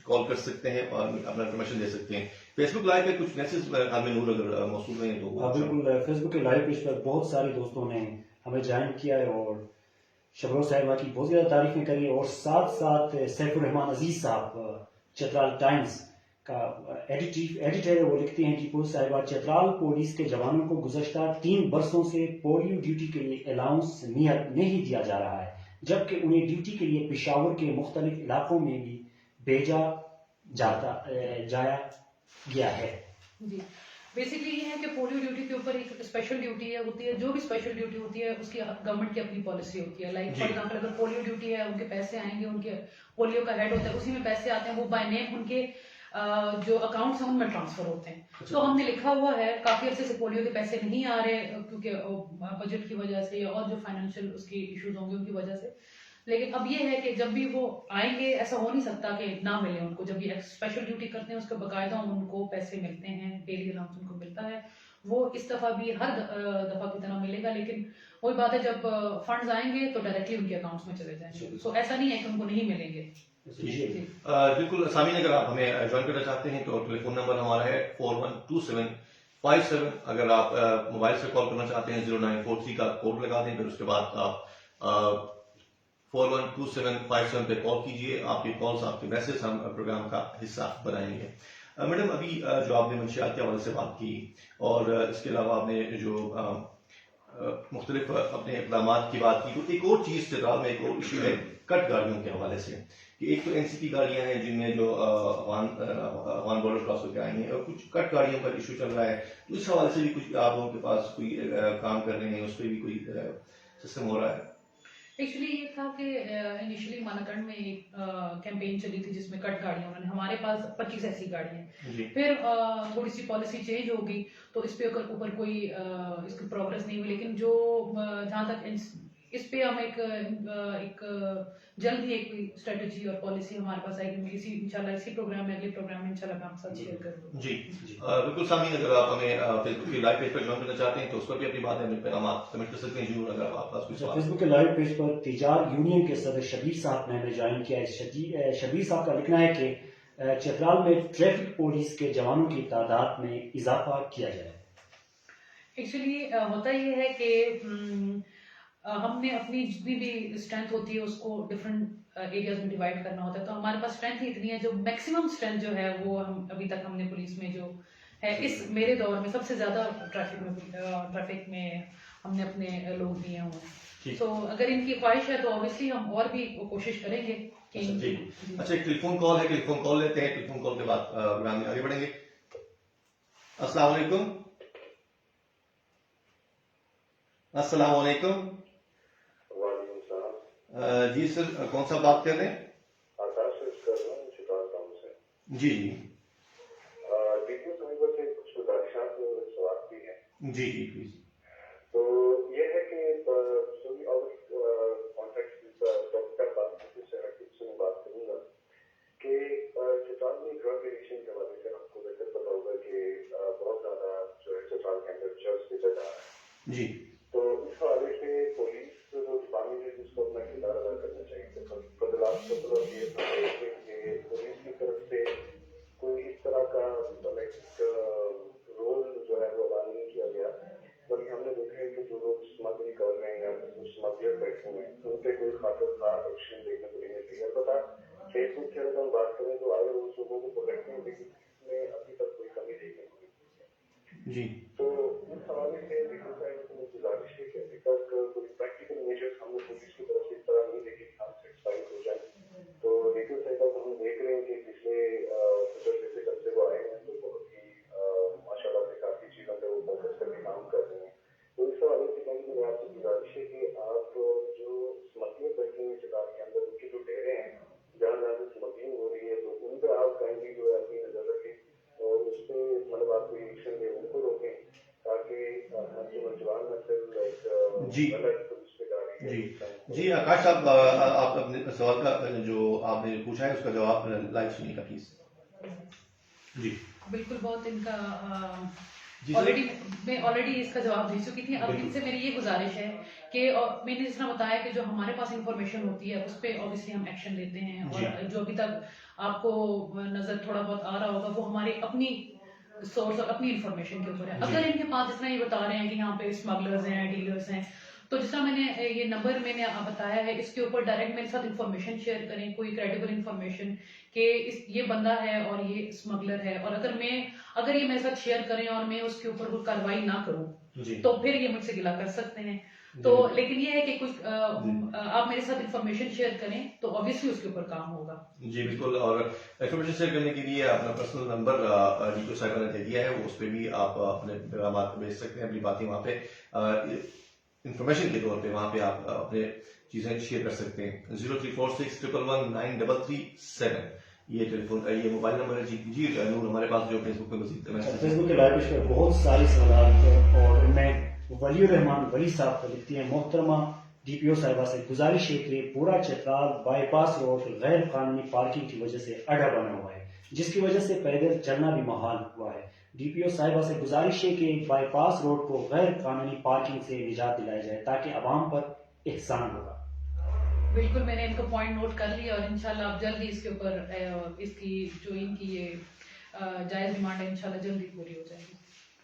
کال کر سکتے ہیں اور اپنا انفارمیشن دے سکتے ہیں. فیس بک لائیو پہ کچھ میسج میں نور اگر موصول ہیں تو بالکل, فیس بک کے لائیو پیج پر بہت سارے دوستوں نے ہمیں جوائن کیا ہے اور شبروز صاحبہ کی بہت زیادہ تعریفیں کری, اور ساتھ ساتھ سیف الرحمان عزیز صاحب چترال ٹائمز کا ایڈیٹر ہے, وہ لکھتے ہیں ٹیپو صاحبہ چترال پولیس کے جوانوں کو گزشتہ 3 برسوں سے پولیو ڈیوٹی کے لیے الاؤنس نہیں دیا جا رہا ہے, جبکہ انہیں ڈیوٹی کے لیے پشاور کے مختلف علاقوں میں بھی بھیجا جایا گیا ہے. جی بیسکلی یہ ہے کہ پولیو ڈیوٹی کے اوپر ایک اسپیشل ڈیوٹی ہوتی ہے, جو بھی اسپیشل ڈیوٹی ہوتی ہے اس کی گورنمنٹ کی اپنی پالیسی ہوتی ہے. لائک فار ایگزامپل اگر پولیو ڈیوٹی ہے, ان کے پیسے آئیں گے, ان کے پولیو کا ہیڈ ہوتا ہے اسی میں پیسے آتے ہیں, وہ بائی نیم ان کے جو اکاؤنٹس ہیں ان میں ٹرانسفر ہوتے ہیں. تو ہم نے لکھا ہوا ہے کافی عرصے سے پولیو کے پیسے نہیں آ رہے کیونکہ بجٹ کی وجہ سے اور جو فائنینشیل اس کی ایشوز ہوں گے ان کی وجہ سے, لیکن اب یہ ہے کہ جب بھی وہ آئیں گے ایسا ہو نہیں سکتا کہ نہ ملے ان کو. جب یہ اسپیشل ڈیوٹی کرتے ہیں اس کا باقاعدہ ان کو پیسے ملتے ہیں, ڈیلی الاؤنس ان کو ملتا ہے, وہ اس دفعہ بھی ہر دفعہ کی طرح ملے گا, لیکن وہی بات ہے جب فنڈز آئیں گے تو ڈائریکٹلی ان کے اکاؤنٹس میں چلے جائیں گے. سو ایسا نہیں ہے کہ ان کو نہیں ملیں گے. بالکل سامعین اگر آپ ہمیں جوائن کرنا چاہتے ہیں تو ٹیلی فون نمبر ہمارا ہے 4127 57 اگر آپ موبائل سے کال کرنا چاہتے ہیں 0943 کا کوڈ لگا دیں, پھر اس کے بعد آپ 412757 پہ کال کیجیے. آپ کی کالز, آپ کے میسج ہم پروگرام کا حصہ بنائیں گے. میڈم, ابھی جو آپ نے منشیات کے حوالے سے بات کی اور اس کے علاوہ آپ نے جو مختلف اپنے اقدامات کی بات کی, تو ایک اور چیز چترال میں ایک اور ایشو ہے کٹ گاڑیوں کے حوالے سے, کہ ایک تو NCP گاڑیاں ہیں جن میں جو افغان بارڈر کراس ہو کے آئی ہیں, اور کچھ کٹ گاڑیوں کا ایشو چل رہا ہے. تو اس حوالے سے بھی کچھ آپ لوگوں کے پاس کوئی کام کر رہے ہیں, اس پہ بھی کوئی سسٹم ہو رہا ہے؟ ایکچولی یہ تھا کہ انیشلی ماناکنڈ میں ایک کیمپین چلی تھی جس میں کٹ گاڑیاں, انہوں نے ہمارے پاس 25 ایسی گاڑیاں ہیں. پھر تھوڑی سی پالیسی چینج ہو گئی تو اس پہ اوپر کوئی اس کی پروگرس نہیں ہوئی. لیکن جو جہاں تک اس پہ ہم ایک جلد ہی ایک اسٹریٹجی اور پالیسی ہمارے پاس آئے گی. اسی انشاءاللہ اسی پروگرام میں, اگلے پروگرام میں انشاءاللہ میں آپ کے ساتھ شیئر کروں گی. جی بالکل. سامعین, اگر آپ ہمیں فیس بک کے لائیو پیج پر جوائن کرنا چاہتے ہیں تو اس پر بھی اپنی باتیں ہمیں پیغامات کمنٹ کر سکتے ہیں ضرور, اگر آپ پاس کوئی سوال. فیس بک کے لائیو پیج پر تجار یونین کے صدر شبیر صاحب نے ہمیں جوائن کیا ہے. شبیر صاحب کا لکھنا ہے کہ چترال میں ٹریفک پولیس کے جوانوں کی تعداد میں اضافہ کیا جائے. ایکچولی ہوتا یہ ہے کہ ہم نے اپنی جتنی بھی اسٹرینتھ ہوتی ہے اس کو ڈفرینٹ ایریاز میں ڈیوائڈ کرنا ہوتا ہے. تو ہمارے پاس اسٹرینتھ ہی اتنی ہے, جو میکسیمم اسٹرینتھ جو ہے وہ ابھی تک ہم نے پولیس میں جو ہے اس میرے دور میں سب سے زیادہ ٹریفک میں ہم نے اپنے لوگ دیے ہوئے ہیں. تو اگر ان کی خواہش ہے تو اوبیسلی ہم اور بھی کوشش کریں گے. اچھا, ایک ٹیلی فون کال ہے, ٹیلی فون کال لیتے ہیں. ٹیلی فون کال کے بعد پروگرام میں آگے بڑھیں گے. السلام علیکم. السلام علیکم. وعلیکم السلام. جی سر, کون سا بات کر رہے ہیں؟ آکاش کر رہا ہوں چترال ٹاؤن سے. جی ڈیٹیل صاحبہ سے کچھ گزارشات اور سوال بھی ہیں. جی پلیز. تو یہ ہے کہ سبھی اور کانٹیکٹ ٹاپک بات سے میں بات کروں گا کہ چترال میں ڈرگ ایڈکشن کے حوالے سے آپ کو بہتر پتا ہوگا کہ بہت زیادہ جو ہے چترال کے اندر ڈرگس بیچا جا رہا ہے. جی. تو اس حوالے سے پولیس جو ڈپارٹمنٹ ہے جس کو اپنا کردار ادا کرنا چاہیے. بدلاؤ کا مطلب یہ تھا کہ پولیس کی طرف سے کوئی اس طرح کا رول جو ہے وہ ادا نہیں کیا گیا, بلکہ ہم نے دیکھا ہے کہ جو لوگ اسمگلنگ کر رہے ہیں یا جو اسمگلر بیٹھے ہوئے ہیں ان پہ کوئی خاطر خواہ ایکشن دیکھنے کو نہیں ملتی. البتہ فیس بک کے اگر ہم بات کریں تو آئے روز لوگوں کو پکڑتے ہیں, لیکن اس میں ابھی تک کوئی کمی دیکھنے کو نہیں ملتی. جی. تو اس حوالے سے لیگل سائڈ سے گزارش ہے کہ ابھی تک کوئی پریکٹیکل میجرز ہم نے پولیس کی طرف سے اس طرح نہیں دیکھے کہ ہم سیٹسفائی ہو جائیں. تو لیگل سائڈ پر ہم دیکھ رہے ہیں کہ پچھلے جیسے کب سے وہ آئے ہیں تو بہت ہی ماشاء اللہ سے کافی چیزوں پہ وہ فوکس کر کے کام کر رہے ہیں. تو اس حوالے سے کہیں میں آپ سے گزارش ہے کہ آپ جو اسمگلر بیٹھے ہیں چترال کے اندر ان کے جو ڈیرے ہیں جہاں جہاں سے اسمگلنگ ہو رہی ہے تو ان پہ آپ کائنڈلی جو ہے اپنی نظر رکھیں اور اس پہ مطلب آپ کوئی ایکشن لیں, ان کو روکیں تاکہ جو نوجوان نسل ایک غلط اس پہ جا رہی ہے. جی آکاش صاحب, آپ اپنے سوال کا جو آپ نے پوچھا ہے اس کا جواب لائیو سنیے گا پلیز. جی بالکل. بہت ان کا جی آلریڈی اس کا جواب دے چکی تھی. اب ان سے میری یہ گزارش ہے کہ میں نے جس طرح بتایا کہ جو ہمارے پاس انفارمیشن ہوتی ہے اس پہ اوبیسلی ہم ایکشن لیتے ہیں, اور جو ابھی تک آپ کو نظر تھوڑا بہت آ رہا ہوگا وہ ہماری اپنی سورس اور اپنی انفارمیشن کے اوپر ہے. اگر ان کے پاس جس طرح یہ بتا رہے ہیں کہ یہاں پہ اسمگلرز ہیں, ڈیلرز ہیں, تو جس طرح میں نے یہ نمبر میں نے بتایا ہے اس کے اوپر ڈائریکٹ میرے ساتھ انفارمیشن شیئر کریں, کوئی کریڈیبل انفارمیشن کہ یہ بندہ ہے اور یہ اسمگلر ہے, اور اگر یہ میرے ساتھ شیئر کریں اور میں اس کے اوپر کوئی کارروائی نہ کروں تو پھر یہ مجھ سے گلا کر سکتے ہیں. تو لیکن یہ ہے کہ کچھ آپ میرے ساتھ انفارمیشن شیئر کریں تو obviously اس کے اوپر کام ہوگا. جی بالکل. اور انفارمیشن شیئر کرنے کے لیے اپنا پرسنل نمبر ڈیٹو صاحبہ نے دے دیا ہے, وہ اس پہ بھی آپ اپنے پیغامات بھیج سکتے ہیں, اپنی باتیں وہاں پہ انفارمیشن کے طور پہ وہاں پہ آپ اپنے چیزیں شیئر کر سکتے ہیں. 0346119337 یہ ٹیلی فون یہ موبائل نمبر ہے. جی نور, ہمارے پاس جو فیس بک پہ مزید فیس بک کے لائیو پیج پہ بہت ساری سوالات ہیں, اور ان میں ولی الرحمان ولی صاحب لکھتی ہیں, محترمہ ڈی پی او صاحبہ سے گزارش ہے کہ پورا چترال بائی پاس روڈ غیر قانونی پارکنگ کی وجہ سے اڈا بنا ہوا ہے, جس کی وجہ سے پیدل چلنا بھی محال ہوا ہے. ڈی پی او صاحبہ سے گزارش ہے کہ بائی پاس روڈ کو غیر قانونی پارکنگ سے نجات دلائی جائے تاکہ عوام پر احسان ہوگا. بالکل, میں نے ان کو پوائنٹ نوٹ کر لیا اور انشاءاللہ اب جلدی اس کے اوپر اس کی جو ان کی یہ جائز ڈیمانڈ ہے انشاءاللہ جلدی پوری ہو جائے گی.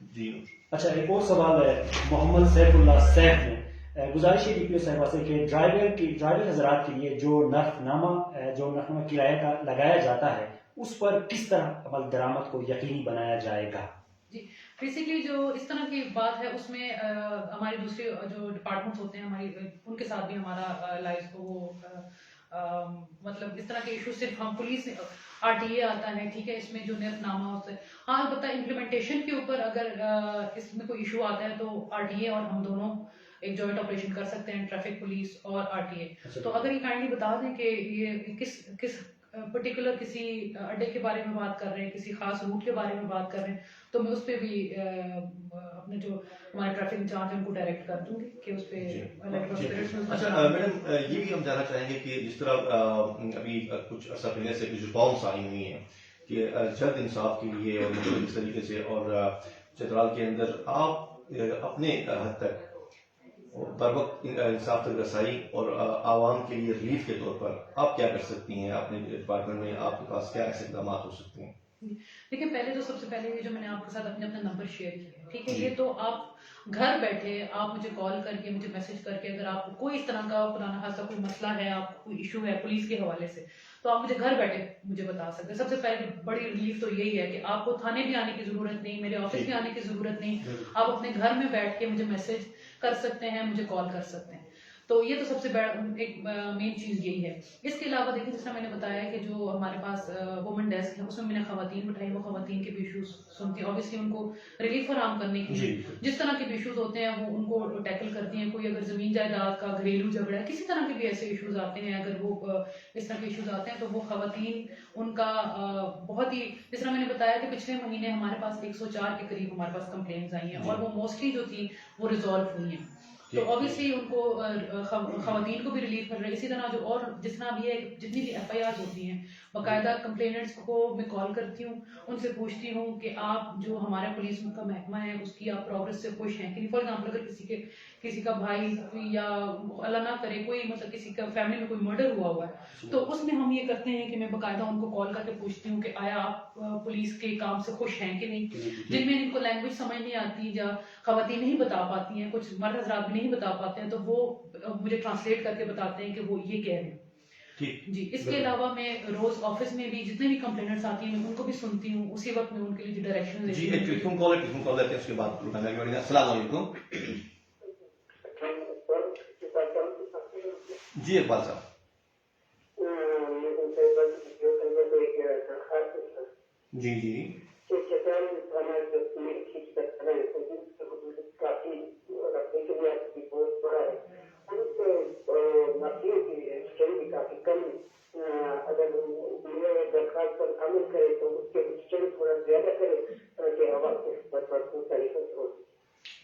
جی اچھا ایک اور سوال ہے محمد سیف اللہ سیف نے گزارش ہے ڈی پی او صاحبہ سے کہ ڈرائیور حضرات کے لیے جو نرخنامہ کرایہ کا لگایا جاتا ہے اس پر کس طرح عمل درآمد کو یقینی بنایا جائے گا؟ جی بیسکلی جو اس طرح کی بات ہے اس میں ہمارے دوسرے جو ڈپارٹمنٹس ہوتے ہیں ہماری ان کے ساتھ بھی ہمارا لائف کو وہ مطلب اس طرح کے ایشو صرف ہم پولیس آر ٹی اے آتا ہے ٹھیک ہے اس میں جو نرخ نامہ ہوتا ہے ہاں البتہ امپلیمنٹیشن کے اوپر اگر اس میں کوئی ایشو آتا ہے تو آر ٹی اے اور ہم دونوں ایک جوائنٹ آپریشن کر سکتے ہیں ٹریفک پولیس اور آر ٹی اے تو اگر یہ کائنڈلی بتا دیں کہ یہ کس پرٹیکولر کسی اڈے کے بارے میں بات کر رہے ہیں کسی خاص روٹ کے بارے میں بات کر رہے ہیں تو میں اس پہ بھی اپنے جو ہمارے ٹریفک انچارج ہیں ان کو ڈائریکٹ کر دوں گی کہ اس پہ اچھا میڈم یہ بھی ہم جاننا چاہیں گے کہ جس طرح ابھی کچھ عرصہ پہلے سے کچھ ریفارمس آئی ہوئی ہیں کہ جلد انصاف کے لیے اور اس طریقے سے اور چترال کے اندر آپ اپنے حد تک بر وقت انصاف تک رسائی اور عوام کے لیے ریلیف کے طور پر آپ کیا کر سکتی ہیں اپنے ڈپارٹمنٹ میں آپ کے پاس کیا ایسے اقدامات ہو سکتے ہیں؟ دیکھیں پہلے تو سب سے پہلے یہ جو میں نے آپ کے ساتھ اپنا نمبر شیئر کیا ٹھیک ہے یہ تو آپ گھر بیٹھے آپ مجھے کال کر کے مجھے میسج کر کے اگر آپ کو کوئی اس طرح کا پرانا خاصا کوئی مسئلہ ہے آپ کو کوئی ایشو ہے پولیس کے حوالے سے تو آپ مجھے گھر بیٹھے مجھے بتا سکتے ہیں. سب سے پہلے بڑی ریلیف تو یہی ہے کہ آپ کو تھانے بھی آنے کی ضرورت نہیں میرے آفس بھی آنے کی ضرورت نہیں آپ اپنے گھر میں بیٹھ کے مجھے میسج کر سکتے ہیں مجھے کال کر سکتے ہیں تو یہ تو سب سے بڑا ایک مین چیز یہی ہے. اس کے علاوہ دیکھیں جس طرح میں نے بتایا کہ جو ہمارے پاس وومن ڈیسک ہے اس میں نے خواتین بٹھائی وہ خواتین کے بھی ایشوز سنتی ہیں اوبیسلی ان کو ریلیف فراہم کرنے کے لیے جس طرح کے بھی ایشوز ہوتے ہیں وہ ان کو ٹیکل کرتی ہیں. کوئی اگر زمین جائیداد کا گھریلو جھگڑا ہے کسی طرح کے بھی ایسے ایشوز آتے ہیں اگر وہ اس طرح کے ایشوز آتے ہیں تو وہ خواتین ان کا بہت ہی جس طرح میں نے بتایا کہ پچھلے مہینے ہمارے پاس 104 کے قریب ہمارے پاس کمپلینٹس آئی ہیں اور وہ موسٹلی جو تھی وہ ریزالو ہوئی ہیں تو اوبیسلی ان کو خواتین کو بھی ریلیف مل رہا ہے. اسی طرح جو اور جس طرح بھی ہے جتنی بھی ایف آئی آر ہوتی ہیں باقاعدہ کمپلینٹس کو میں کال کرتی ہوں ان سے پوچھتی ہوں کہ آپ جو ہمارا پولیس کا محکمہ ہے اس کی آپ پروگرس سے خوش ہیں کہ فار ایگزامپل اگر کسی کا بھائی یا اللہ نہ کرے کوئی مطلب کسی کا فیملی میں کوئی مرڈر ہوا ہے تو اس میں ہم یہ کرتے ہیں کہ میں باقاعدہ ان کو کال کر کے پوچھتی ہوں کہ آیا آپ پولیس کے کام سے خوش ہیں کہ نہیں. جن میں ان کو لینگویج سمجھ نہیں آتی یا خواتین نہیں بتا پاتی ہیں کچھ مرد حضرات بھی نہیں بتا پاتے ہیں تو وہ مجھے ٹرانسلیٹ کر کے بتاتے ہیں کہ وہ یہ کہہ رہے ہیں. جی اس کے علاوہ میں روز آفس میں بھی جتنے بھی کمپلینٹس آتی ہیں میں ان کو بھی سنتی ہوں اسی وقت میں ان کے لیے ڈائریکشن جی ایک ٹیلیفون کال ہے اس کے بعد السلام علیکم. جی اقبال صاحب. جی جی درخواست پر عمل کرے تو اس کے اسٹینڈ تھوڑا زیادہ کرے تاکہ عوام اس پر بھرپور طریقے سے ہو.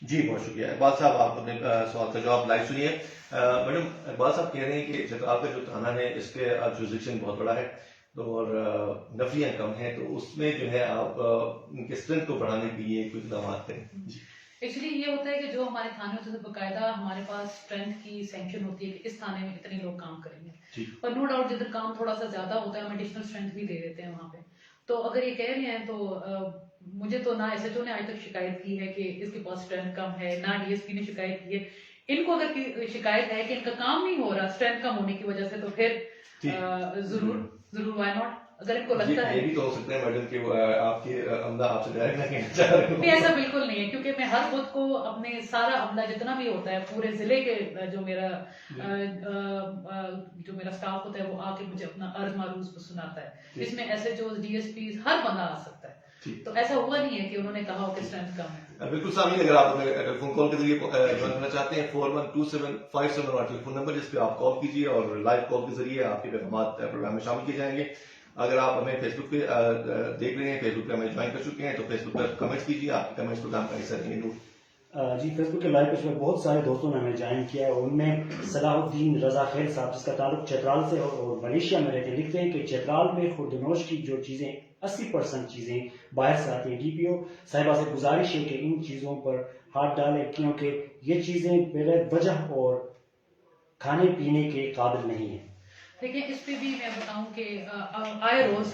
جی بہت شکریہ اقبال صاحب آپ اپنے سوال کا جواب لائیو سنیے. میڈم اقبال صاحب کہہ رہے ہیں کہ آپ کا جو تھانہ ہے اس کے جوریسڈکشن بہت بڑا ہے تو اور نفریاں کم ہیں تو اس میں جو ہے آپ ان کے اسٹرینتھ کو بڑھانے کے لیے کچھ اقدامات کریں. ایکچولی یہ ہوتا ہے کہ جو ہمارے تھانے ہوتے ہیں باقاعدہ ہمارے پاس اسٹرینتھ کی سینکشن ہوتی ہے کہ اس تھانے میں اتنے لوگ کام کریں گے اور نو ڈاؤٹ جدھر کام تھوڑا سا زیادہ ہوتا ہے ہم ایڈیشنل اسٹرینتھ بھی دے دیتے ہیں وہاں پہ. تو اگر یہ کہہ رہے ہیں تو مجھے تو نہ ایس ایچ او نے آج تک شکایت کی ہے کہ اس کے پاس اسٹرینتھ کم ہے نہ ڈی ایس پی نے شکایت کی ہے. ان کو اگر شکایت ہے کہ ان کا کام نہیں ہو رہا اسٹرینتھ کم ہونے کی وجہ سے تو پھر ضرور وائی ناٹ اگر ان کو لگتا ہے یہ بھی تو ہو سکتا ہے میڈم کہ آپ کے عملہ آپ سے ڈائریکٹ نہ کہنا چاہ رہے ہیں. ایسا بالکل نہیں ہے کیونکہ میں ہر خود کو اپنے سارا عملہ جتنا بھی ہوتا ہے پورے ضلع کے جو میرا اسٹاف ہوتا ہے وہ آ کے مجھے اپنا عرض معروض سناتا ہے. اس میں S H O D S P ہر بندہ آ سکتا ہے تو ایسا ہوا نہیں ہے کہ انہوں نے کہا ہو کہ اسٹرینتھ کم ہے. بالکل سامعین اگر آپ ٹیلیفون کال کے ذریعے جوائن کرنا چاہتے ہیں 412757 ہمارا ٹیلیفون نمبر جس پہ آپ کال کیجیے اور لائیو کال کے ذریعے آپ کے پیغامات پروگرام میں شامل کیے جائیں گے. اگر آپ ہمیں فیس بک پہ دیکھ رہے ہیں فیس بک پہ ہمیں جوائن کر چکے ہیں تو فیس بک پر کمنٹس کیجیے آپ کے کمنٹس پروگرام کا حصہ رہیں گے. جی فیس بک کے لائیو پیج میں بہت سارے دوستوں نے ہمیں جوائن کیا ہے ان میں صلاح الدین رضا خیل صاحب جس کا تعلق چترال سے اور ملیشیا میں رہتے ہیں لکھتے ہیں کہ چترال میں خوردنوش کی جو چیزیں 80% چیزیں باہر سے آتی ہیں. ڈی پی او صاحبہ سے گزارش ہے کہ ان چیزوں پر ہاتھ ڈالیں کیونکہ یہ چیزیں بغیر وجہ اور کھانے پینے کے قابل نہیں ہیں. دیکھیں اس پہ بھی میں بتاؤں کہ آئے روز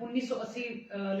1980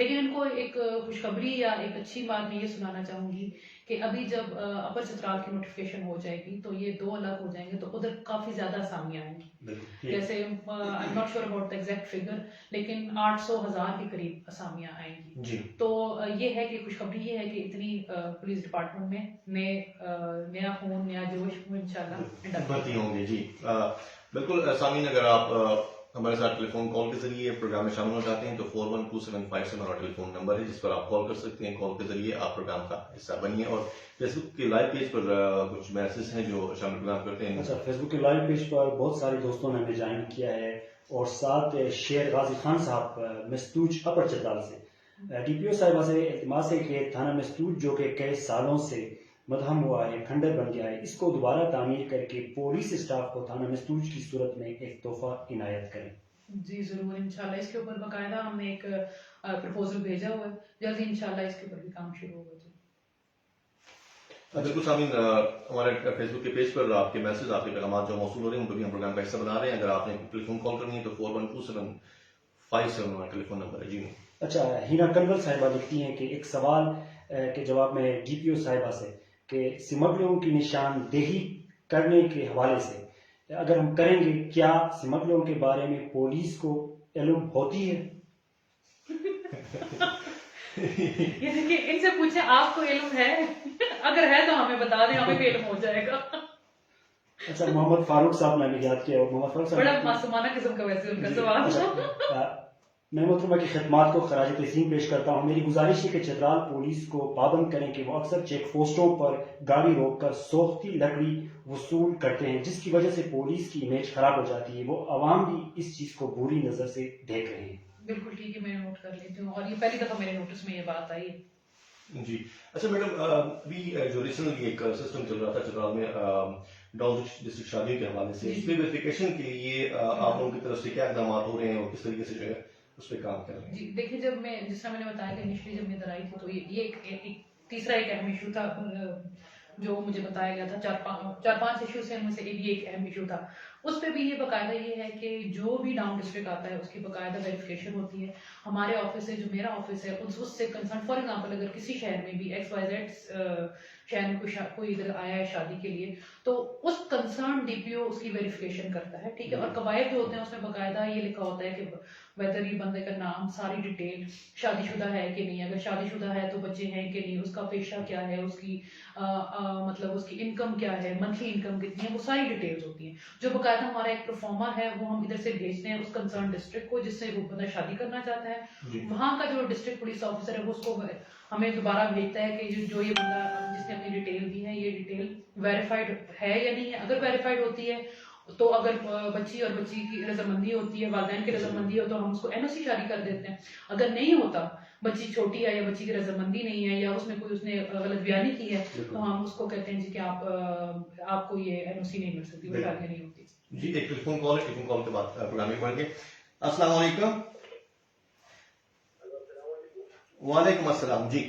لیکن ان کو ایک خوشخبری یا ایک اچھی بات میں یہ سنانا چاہوں گی کہ ابھی جب اپر چترال کی نوٹیفیکیشن ہو جائے گی تو یہ 2 الگ ہو جائیں گے، تو ادھر کافی زیادہ اسامیاں آئیں گی. جیسے I'm not sure about the exact figure، لیکن 800,000 کے قریب اسامیاں آئیں گی. جی تو یہ ہے کہ خوشخبری یہ ہے کہ اتنی پولیس ڈپارٹمنٹ میں نیا خون، نیا جوش وہ انشاءاللہ بھرتی ہوں گے. جی بالکل سامعین، اگر آپ ہمارے ساتھ ٹیلی فون کال کے ذریعے پروگرام میں شامل ہو جاتے ہیں تو 412757 ہمارا ٹیلی فون نمبر ہے جس پر آپ کال کر سکتے ہیں. کال کے ذریعے آپ پروگرام کا حصہ بنیے. اور فیس بک کے لائیو پیج پر کچھ میسج ہیں جو شامل پروگرام کرتے ہیں. اچھا، فیس بک کے لائیو پیج پر بہت سارے دوستوں نے ہمیں جوائن کیا ہے، اور ساتھ شیر غازی خان صاحب مستوج اپر چترال سے ڈی پی او صاحبہ سے التماس ہے کہ تھانہ مستوج جو کہ کئی سالوں سے مدھم ہوا ہے، کھنڈر بن گیا ہے، اس کو دوبارہ تعمیر کر کے پولیس اسٹاف کو تھانہ مستوج کی صورت میں ایک تحفہ عنایت کریں. جی ضرور انشاءاللہ. اس کے اوپر باقاعدہ ہم نے ایک پروپوزل بھیجا ہوا ہے، جلدی انشاءاللہ اس کے اوپر بھی کام شروع ہوگا. جی بالکل سامعین، ہمارے فیس بک کے پیج پر آپ کے میسج، آپ کے پیغامات جو موصول ہو رہے ہیں ان کو بھی ہم پروگرام کا حصہ بنا رہے ہیں. اگر آپ نے ٹیلی فون کال کرنی ہے تو 412757 ہمارا ٹیلی فون نمبر ہے. جی اچھا، ہینا کنول صاحبہ لکھتی ہیں کہ ایک سوال کے جواب میں ڈی پی او صاحبہ سے کہ سمگلروں کی نشاندہی کرنے کے حوالے سے اگر ہم کریں گے، کیا سمگلروں کے بارے میں پولیس کو علم ہوتی ہے؟ یہ دیکھیں، ان سے پوچھیں آپ کو علم ہے؟ اگر ہے تو ہمیں بتا دیں، ہمیں بھی علم ہو جائے گا. اچھا، محمد فاروق صاحب نے ہمیں یاد کیا، اور محمد فاروق بڑا صاحب معصومانہ قسم کا ویسے ان کا سوال. اچھا، میں محترمہ کی خدمات کو خراج تحسین پیش کرتا ہوں. میری گزارش ہے کہ چترال پولیس کو پابند کریں کہ وہ اکثر چیک پوسٹوں پر گاڑی روک کر سوختی لکڑی وصول کرتے ہیں، جس کی وجہ سے پولیس کی امیج خراب ہو جاتی ہے. وہ عوام بھی اس چیز کو بری نظر سے دیکھ رہے ہیں. بالکل ٹھیک ہے، میں نوٹ کر لیتی ہوں، اور یہ پہلی دفعہ میرے نوٹس میں یہ بات آئی. جی اچھا میڈم، ابھی جو ریسنٹلی ایک سسٹم چل رہا تھا چترال میں ڈاؤن ڈسٹرکٹ شادیوں کے حوالے سے، اس پہ ویریفیکیشن کے لیے آپ لوگوں کی طرف سے کیا اقدامات ہو رہے ہیں اور کس طریقے سے جو ہے اس پہ کام کر رہے ہیں؟ جی دیکھیں، جب میں جس طرح میں نے بتایا کہ انیشلی جب میں ادھر آئی تھی تو یہ ایک تیسرا ایک اہم ایشو تھا جو مجھے بتایا گیا تھا. چار پانچ ایشو سے ان میں سے یہ ایک اہم ایشو تھا. اس پہ بھی یہ باقاعدہ یہ ہے کہ جو بھی ڈاؤن ڈسٹرکٹ آتا ہے اس کی باقاعدہ ویریفیکیشن ہوتی ہے. ہمارے آفس سے، جو میرا آفس ہے، اس سے کنسرن، فار ایگزامپل اگر کسی شہر میں بھی XYZ شہر میں کوئی ادھر آیا ہے شادی کے لیے، تو اس کنسرن ڈی پی او اس کی ویریفیکیشن کرتا ہے. ٹھیک ہے، اور قواعد جو ہوتے ہیں اس میں باقاعدہ یہ لکھا ہوتا ہے کہ ویدر یہ بندے کا نام، ساری ڈیٹیل، شادی شدہ ہے کہ نہیں، اگر شادی شدہ ہے تو بچے ہیں کہ نہیں، اس کا پیشہ کیا ہے، اس کی مطلب اس کی انکم کیا ہے، منتھلی انکم کتنی ہے، وہ ساری ڈیٹیلز ہوتی ہیں جو باقاعدہ ہمارا ایک پرفارما ہے وہ ہم ادھر سے بھیجتے ہیں اس کنسرن ڈسٹرکٹ کو جس سے وہ بندہ شادی کرنا چاہتا ہے. وہاں کا جو ڈسٹرکٹ پولیس آفیسر ہے وہ اس کو ہمیں دوبارہ بھیجتا ہے کہ جو یہ بندہ جس نے اپنی ڈیٹیل دی ہے یہ ڈیٹیل ویریفائڈ ہے یا نہیں ہے. اگر ویریفائڈ ہوتی ہے تو اگر بچی اور بچی کی رضامندی ہوتی ہے، والدین کی رضامندی ہو، تو ہم اس کو NOC جاری کر دیتے ہیں. اگر نہیں ہوتا، بچی چھوٹی ہے یا بچی کی رضامندی نہیں ہے یا اس میں کوئی اس نے غلط بیانی کی ہے، تو ہم اس کو کہتے ہیں جی کہ آپ کو یہ NOC نہیں مل سکتی، وہ شادیاں نہیں ہوتی. جی ایک ٹیلی فون کال ہے، ٹیلی فون کال کے بعد پروگرام میں پڑھ گے. السلام علیکم. وعلیکم السلام. جی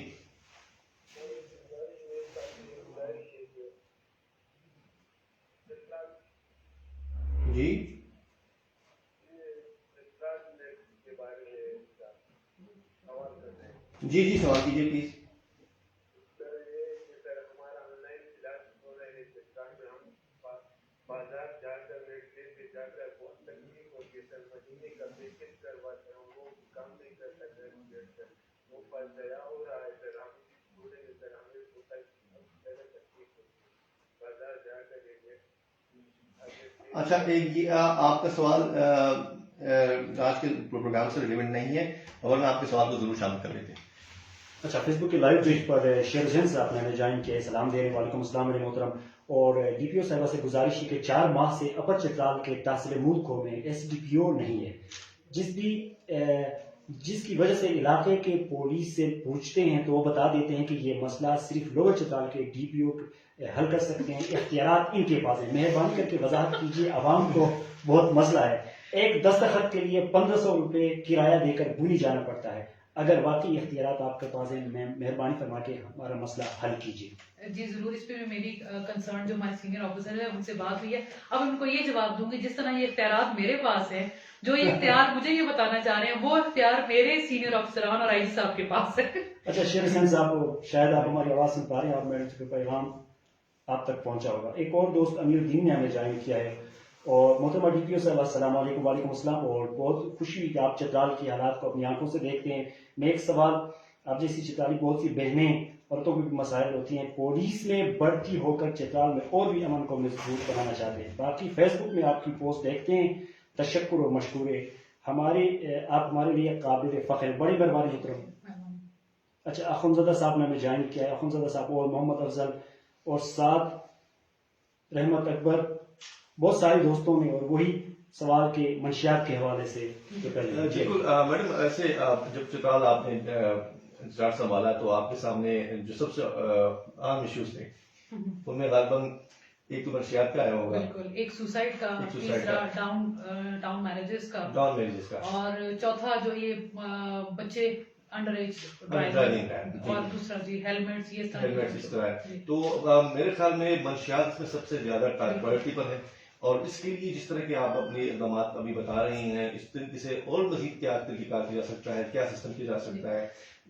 جی جی جی سوال کیجیے پلیز. بازار جا کر ریٹ لے کے جا کر بہت تکلیف ہوتی ہے سر. مہینے کا پیکج کرواتے ہیں وہ کام نہیں کرتا سر. وہ پر ضیاع ہو رہا ہے سر. ہم چھوڑیں گے سر، ہمیں ہوتا ہے تکلیف ہوتی ہے بازار جا کر لے. اچھا، ایک یہ آپ کا سوال آج کے پروگرام سے ریلیونٹ نہیں ہے، اور میں آپ کے سوال کو ضرور شامل کر لیتے ہیں. اچھا، فیس بک کے لائیو پیج پر شیر حسین صاحب نے ہمیں جوائن کیا ہے. سلام دے رہے ہیں. وعلیکم السلام میرے محترم. اور ڈی پی او صاحبہ سے گزارش ہے کہ 4 ماہ سے اپر چترال کے تحصیل ملکوں میں SDPO نہیں ہے، جس کی وجہ سے علاقے کے پولیس سے پوچھتے ہیں تو وہ بتا دیتے ہیں کہ یہ مسئلہ صرف لوور چترال کے DPO حل کر سکتے ہیں، اختیارات ان کے پاس ہیں. مہربانی کر کے وضاحت کیجیے، عوام کو بہت مسئلہ ہے. ایک دستخط کے لیے 1500 روپے کرایہ دے کر بونی جانا پڑتا ہے. اگر واقعی اختیارات آپ کے پاس ہیں، مہربانی فرما کے ہمارا مسئلہ حل کیجیے. جی ضرور، اس پہ بھی میری کنسرن جو ہمارے سینئر آفیسر ہے ان سے بات ہوئی ہے. اب ان کو یہ جواب دوں گی جس طرح یہ اختیارات میرے پاس ہیں، جو یہ اختیار مجھے یہ بتانا چاہ رہے ہیں وہ اختیار میرے سینئر آفیسران اور آئی جی صاحب کے پاس ہے. اچھا شیر حسین صاحب، شاید آپ ہماری آواز سن پا رہے ہیں، آپ میڈم کا پیغام آپ تک پہنچا ہوگا. ایک اور دوست امیر الدین نے ہمیں جوائن کیا ہے. اور محترمہ ڈی پی او صاحب السلام علیکم. وعلیکم السلام. اور بہت خوشی ہوئی کہ آپ چترال کی حالات کو اپنی آنکھوں سے دیکھتے ہیں. میں ایک سوال، آپ جیسی چترالی بہت سی بہنیں عورتوں کو بھی مسائل ہوتی ہیں، پولیس میں بڑھتی ہو کر چترال میں اور بھی امن کو مضبوط بنانا چاہتے ہیں. باقی فیس بک میں آپ کی پوسٹ دیکھتے ہیں، تشکر و مشکورے. آپ ہمارے لیے قابل فخر. بڑی مہربانی محترم. اچھا اخنزادہ صاحب نے ہمیں جوائن کیا ہے. اخنزادہ صاحب اور محمد افضل اور سعد رحمت اکبر، بہت سارے دوستوں نے، اور وہی سوال کے منشیات کے حوالے سے. جی میڈم، ایسے جب چترال آپ نے انچارج سنبھالا تو آپ کے سامنے جو سب سے عام ایشوز تھے ان میں غالباً ایک تو منشیات کا آیا ہوگا، بالکل، ایک سوسائڈ کا، تیسرا ڈاؤن میرجز کا، اور چوتھا جو یہ بچے انڈر ایج ڈرائیونگ، اور دوسرا جی ہیلمٹس، یہ اس طرح. تو میرے خیال میں منشیات اس میں سب سے زیادہ پرائرٹی پر ہے، اور اس کے لیے جس طرح کے آپ اپنے اقدامات ابھی بتا رہی ہیں، اس طریقے سے اور مزید کیا طریقہ کیا جا سکتا ہے، کیا سسٹم کیا جا سکتا ہے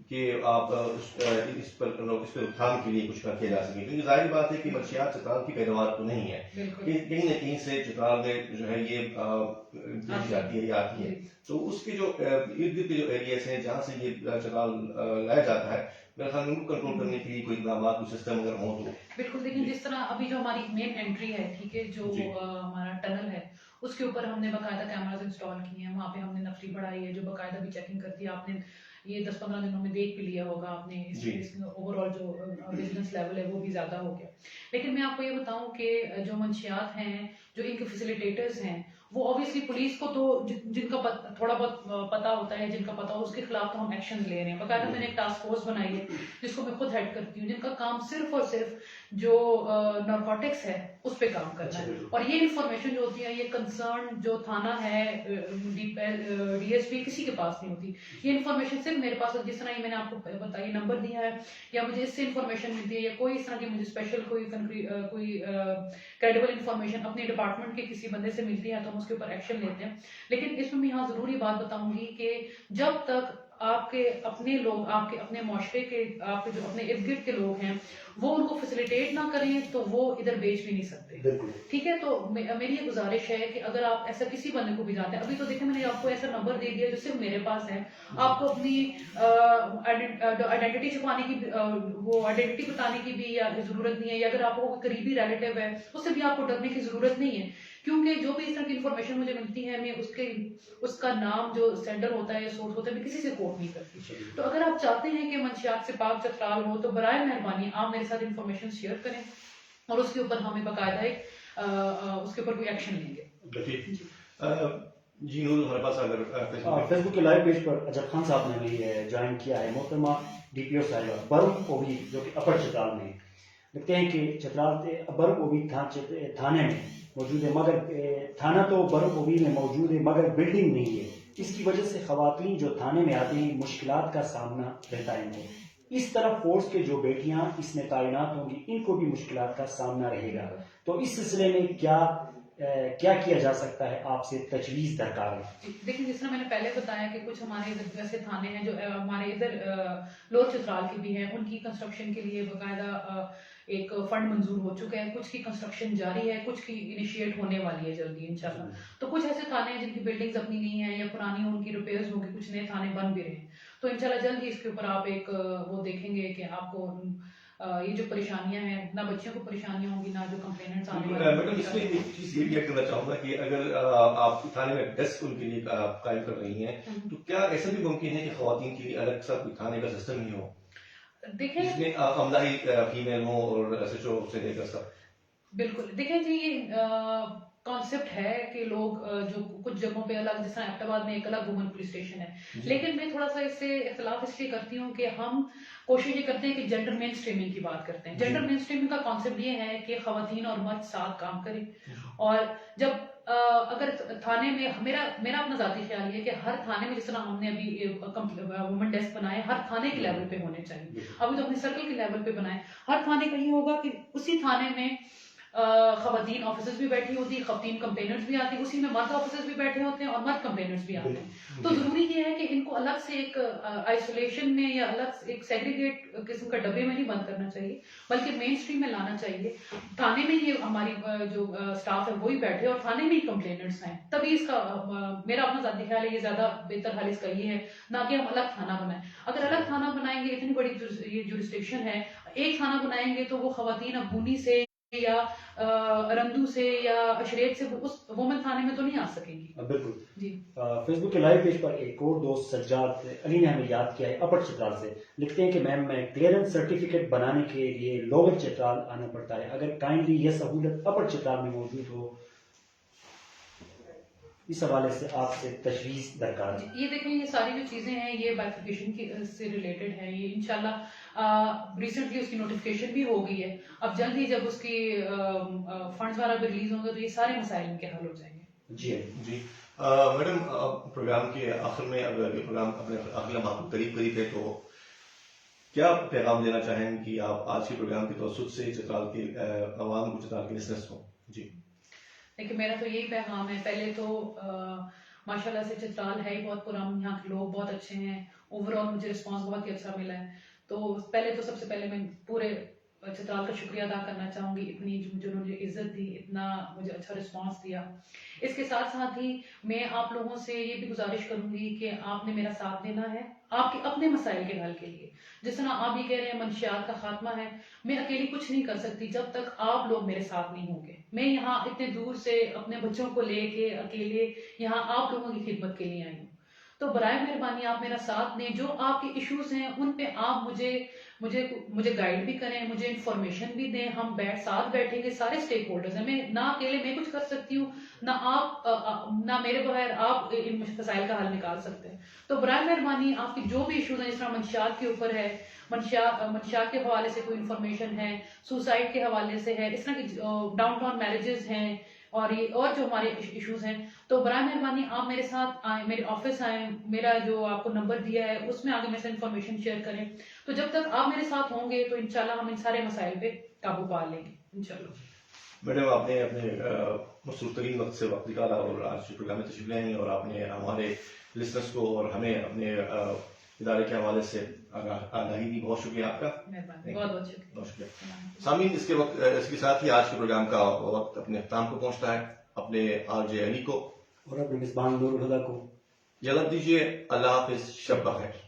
کہ آپ اس پر روکتھام کے لیے کچھ کیا جا سکے. کیونکہ ظاہر بات ہے کہ منشیات چترال کی پیداوار تو نہیں ہے، کہیں نہ کہیں سے چترال میں جو ہے یہ جاتی ہے یا آتی ہے. تو اس کے جو ارد گرد کے جو ایریاز ہیں جہاں سے یہ چترال لایا جاتا ہے، میرے خیال میں ان کو کنٹرول کرنے کے لیے کوئی اقدامات، کوئی سسٹم اگر ہوں تو. بالکل. دیکھیں جس طرح ابھی جو ہماری مین انٹری ہے، ٹھیک ہے، جو ہمارا ٹنل ہے، اس کے اوپر ہم نے باقاعدہ کیمراز انسٹال کیے ہیں. وہاں پہ ہم نے نفری بڑھائی ہے جو باقاعدہ بھی چیکنگ کرتی ہے. آپ نے یہ 10-15 دنوں میں دیکھ بھی لیا ہوگا آپ نے، اس اوور آل جو ویجیلنس لیول ہے وہ بھی زیادہ ہو گیا. لیکن میں آپ کو یہ بتاؤں کہ جو منشیات ہیں، جو ان کے فیسیلیٹیٹرز ہیں، وہ اوبیسلی پولیس کو تو جن کا تھوڑا بہت پتا ہوتا ہے، جن کا پتا ہو اس کے خلاف تو ہم ایکشن لے رہے ہیں. باقاعدہ میں نے ایک ٹاسک فورس بنائی ہے جس کو میں خود ہیڈ کرتی ہوں، جن کا کام صرف اور صرف جو نارکوٹکس ہے اس پہ کام کرنا ہے. اور یہ انفارمیشن جو ہوتی ہے، یہ کنسرن جو تھانہ ہے، ڈی ایس پی، کسی کے پاس نہیں ہوتی. یہ انفارمیشن صرف میرے پاس. جس طرح یہ میں نے آپ کو بتایا نمبر دیا ہے، یا مجھے اس سے انفارمیشن ملتی ہے، یا کوئی اس طرح کی مجھے اسپیشل کوئی کریڈیبل انفارمیشن اپنے ڈپارٹمنٹ کے کسی بندے سے ملتی ہے تو ہم اس کے اوپر ایکشن لیتے ہیں. لیکن اس میں یہاں ضروری بات بتاؤں گی کہ جب تک آپ کے اپنے لوگ، آپ کے اپنے معاشرے کے، آپ کے جو اپنے ارد گرد کے لوگ ہیں، وہ ان کو فیسیلیٹیٹ نہ کریں تو وہ ادھر بیچ بھی نہیں سکتے. ٹھیک ہے. تو میری یہ گزارش ہے کہ اگر آپ ایسا کسی بندے کو بھی جانتے ہیں، ابھی تو دیکھیں میں نے آپ کو ایسا نمبر دے دیا جو صرف میرے پاس ہے. آپ کو اپنی آئیڈینٹی چھپانے کی، وہ آئیڈینٹی بتانے کی بھی ضرورت نہیں ہے. یا اگر آپ کو کوئی قریبی ریلیٹیو ہے اس سے بھی آپ کو ڈرنے کی ضرورت نہیں ہے. کیونکہ جو بھی اس طرح کی انفارمیشن مجھے ملتی ہے، میں اس کا نام جو سینڈر ہوتا ہے یا سورس ہوتا ہے میں کسی سے کوٹ نہیں کرتی. تو اگر آپ چاہتے ہیں کہ منشیات سے پاک چترال ہو تو برائے مہربانی آپ میرے ساتھ انفارمیشن شیئر کریں، اور اس کے اوپر ہمیں باقاعدہ اس کے اوپر کوئی ایکشن لیں گے. جی نور، ہمارے پاس اگر فیس بک کے لائیو پیج پر اجب خان صاحب نے بھی جوائن کیا ہے. محترمہ ڈی پی او صاحبہ، برم اوبی جو کہ اپر چترال میں لگتے ہیں کہ چترال برم اوبی تھانے میں موجود ہے، مگر تھانہ تو برم اوبی میں موجود ہے مگر بلڈنگ نہیں ہے. اس کی وجہ سے خواتین جو تھانے میں آتی ہیں مشکلات کا سامنا رہتا ہے ان کو. اس طرح فورس کے جو بیٹیاں اس میں تعینات ہوں گی ان کو بھی مشکلات کا سامنا رہے گا. تو اس سلسلے میں کیا کیا جا سکتا ہے؟ آپ سے تجویز درکار ہے. دیکھیں جس طرح میں نے پہلے بتایا کہ کچھ ہمارے ادھر ایسے تھانے ہیں جو ہمارے ادھر لوور چترال کے بھی ہیں، ان کی کنسٹرکشن کے لیے باقاعدہ ایک فنڈ منظور ہو چکا ہے. کچھ کی کنسٹرکشن جاری ہے، کچھ کی انیشیٹ ہونے والی ہے جلدی انشاءاللہ. تو کچھ ایسے تھانے ہیں جن کی بلڈنگز اپنی نہیں ہیں یا پرانی ان کی ریپیئرز ہوں گی، کچھ نئے تھانے بن بھی رہے ہیں. تو انشاءاللہ جلد ہی اس کے اوپر آپ ایک وہ دیکھیں گے کہ آپ کو یہ جو پریشانیاں ہیں، نہ بچوں کو پریشانیاں ہوں گی، نہ جو کمپلینٹس آنے والے ہیں. میڈم اس میں ایک چیز یہ بھی ایڈ کرنا چاہوں گا کہ اگر آپ تھانے میں ڈیسک ان کے لیے قائم کر رہی ہیں تو کیا ایسا بھی ممکن ہے کہ خواتین کے لیے الگ سا کوئی تھانے کا سسٹم ہی ہو، دیکھیں جس میں عملہ ہی فیمیل ہو اور ایس ایچ او سے لے کر سب؟ بالکل دیکھیں جی یہ کانسیپٹ ہے کہ لوگ جو کچھ جگہوں پہ الگ، جیسا ایبٹ آباد میں ایک الگ وومن پولیس اسٹیشن ہے، لیکن میں تھوڑا سا اس سے اختلاف اس لیے کرتی ہوں کہ ہم کوشش یہ کرتے ہیں کہ جینڈر مین اسٹریمنگ کی بات کرتے ہیں. جینڈر مین اسٹریمنگ کا کانسیپٹ یہ ہے کہ خواتین اور مرد ساتھ کام کریں، اور جب اگر تھانے میں میرا اپنا ذاتی خیال یہ ہے کہ ہر تھانے میں، جس طرح ہم نے ابھی وومن ڈیسک بنائے، ہر تھانے کے لیول پہ ہونے چاہیے. ابھی تو اپنے سرکل کے لیول پہ بنائے، ہر تھانے کا یہ ہوگا کہ اسی تھانے میں خواتین آفیسرز بھی بیٹھی ہوتی ہیں، خواتین کمپلینرز بھی آتی ہیں، اسی میں مرد آفیسرز بھی بیٹھے ہوتے ہیں اور مرد کمپلینرز بھی آتے ہیں. تو ضروری یہ ہے کہ ان کو الگ سے ایک آئسولیشن میں یا الگ سے ایک سیگریگیٹ قسم کا ڈبے میں نہیں بند کرنا چاہیے، بلکہ مین اسٹریم میں لانا چاہیے. تھانے میں یہ ہماری جو اسٹاف ہے وہی بیٹھے اور تھانے میں ہی کمپلینرز ہیں، تبھی اس کا میرا اپنا ذاتی خیال ہے یہ زیادہ بہتر حل اس کا یہ ہے، نہ کہ ہم الگ تھانہ بنائیں. اگر الگ تھانہ بنائیں گے، اتنی بڑی یہ جورسڈکشن ہے، ایک تھانہ بنائیں گے تو وہ خواتین اب بونی سے یا رندو سے یا اشریت سے اس وومن تھانے میں تو نہیں آ سکیں گی. بالکل جی فیس بک کے لائیو پیج پر ایک اور دوست سجاد علی نے ہمیں یاد کیا ہے اپر چترال سے، لکھتے ہیں کہ میم میں کلیئرنس سرٹیفکیٹ بنانے کے لیے لوور چترال آنا پڑتا ہے، اگر کائنڈلی یہ سہولت اپر چترال میں موجود ہو، اس حوالے سے آپ سے تجویز درکار ہے. یہ دیکھیں یہ ساری جو چیزیں ہیں یہ بائفرکیشن کی سے ریلیٹڈ ہے. یہ انشاءاللہ ریسنٹلی اس کی نوٹیفکیشن بھی ہو گئی ہے، اب جلد ہی جب اس کی فنڈز وغیرہ بھی ریلیز ہوں گے تو یہ سارے مسائل ان کے حل ہو جائیں گے. جی میڈم پروگرام کے آخر میں، اگر یہ پروگرام اپنے آخری لمحات کو قریب ہے تو کیا پیغام دینا چاہیں گے کہ آپ آج کے پروگرام کے توسط سے چترال کے عوام کو، چترال کے لسنرز کو؟ جی لیکن میرا تو یہی پیغام ہے، پہلے تو ماشاءاللہ سے چترال ہے ہی بہت پرامن، یہاں کے لوگ بہت اچھے ہیں، اوور آل مجھے رسپانس بہت ہی اچھا ملا ہے. تو پہلے تو سب سے پہلے میں پورے چترال کا شکریہ ادا کرنا چاہوں گی، اتنی جو مجھے عزت دی، اتنا مجھے اچھا رسپانس دیا. اس کے ساتھ ساتھ ہی میں آپ لوگوں سے یہ بھی گزارش کروں گی کہ آپ نے میرا ساتھ دینا ہے آپ کے اپنے مسائل کے حل کے لیے. جس طرح آپ یہ کہہ رہے ہیں منشیات کا خاتمہ ہے، میں اکیلی کچھ نہیں کر سکتی جب تک آپ لوگ میرے ساتھ نہیں ہوں گے. میں یہاں اتنے دور سے اپنے بچوں کو لے کے اکیلے یہاں آپ لوگوں کی خدمت کے لیے آئی ہوں. تو برائے مہربانی آپ میرا ساتھ دیں، جو آپ کے ایشوز ہیں ان پہ آپ مجھے گائیڈ بھی کریں، مجھے انفارمیشن بھی دیں. ہم ساتھ بیٹھیں گے، سارے اسٹیک ہولڈرز ہیں، میں نہ اکیلے میں کچھ کر سکتی ہوں، نہ میرے بغیر آپ ان مسائل کا حل نکال سکتے ہیں. تو برائے مہربانی آپ کی جو بھی ایشوز ہیں، جس طرح منشیات کے اوپر ہے، منشیات کے حوالے سے کوئی انفارمیشن ہے، سوسائڈ کے حوالے سے ہے، اس طرح کی ڈاؤن ٹاؤن میرجز ہیں، اور جو ہمارے ایشوز ہیں، تو برائے مہربانی آپ میرے ساتھ آئیں، میرے آفس آئیں، میرا جو آپ کو نمبر دیا ہے اس میں آگے میرے سے انفارمیشن شیئر کریں. تو جب تک آپ میرے ساتھ ہوں گے تو انشاءاللہ ہم ان سارے مسائل پہ قابو پا لیں گے انشاءاللہ. میڈم آپ نے اپنے مصروف ترین وقت سے وقت نکالا اور آج کے پروگرام میں تشریف لے آئی، اور آپ نے ہمارے لسنرس کو اور ہمیں اپنے ادارے کے حوالے سے آگاہی دی. بہت شکریہ آپ کا، مہربانی، بہت بہت شکریہ. بہت شکریہ. سامعین اس کے ساتھ ہی آج کے پروگرام کا وقت اپنے اختتام کو پہنچتا ہے. اپنے آر جے علی کو اور اپنے میزبان نور الہدیٰ کو اجازت دیجیے. اللہ حافظ، شب بخیر.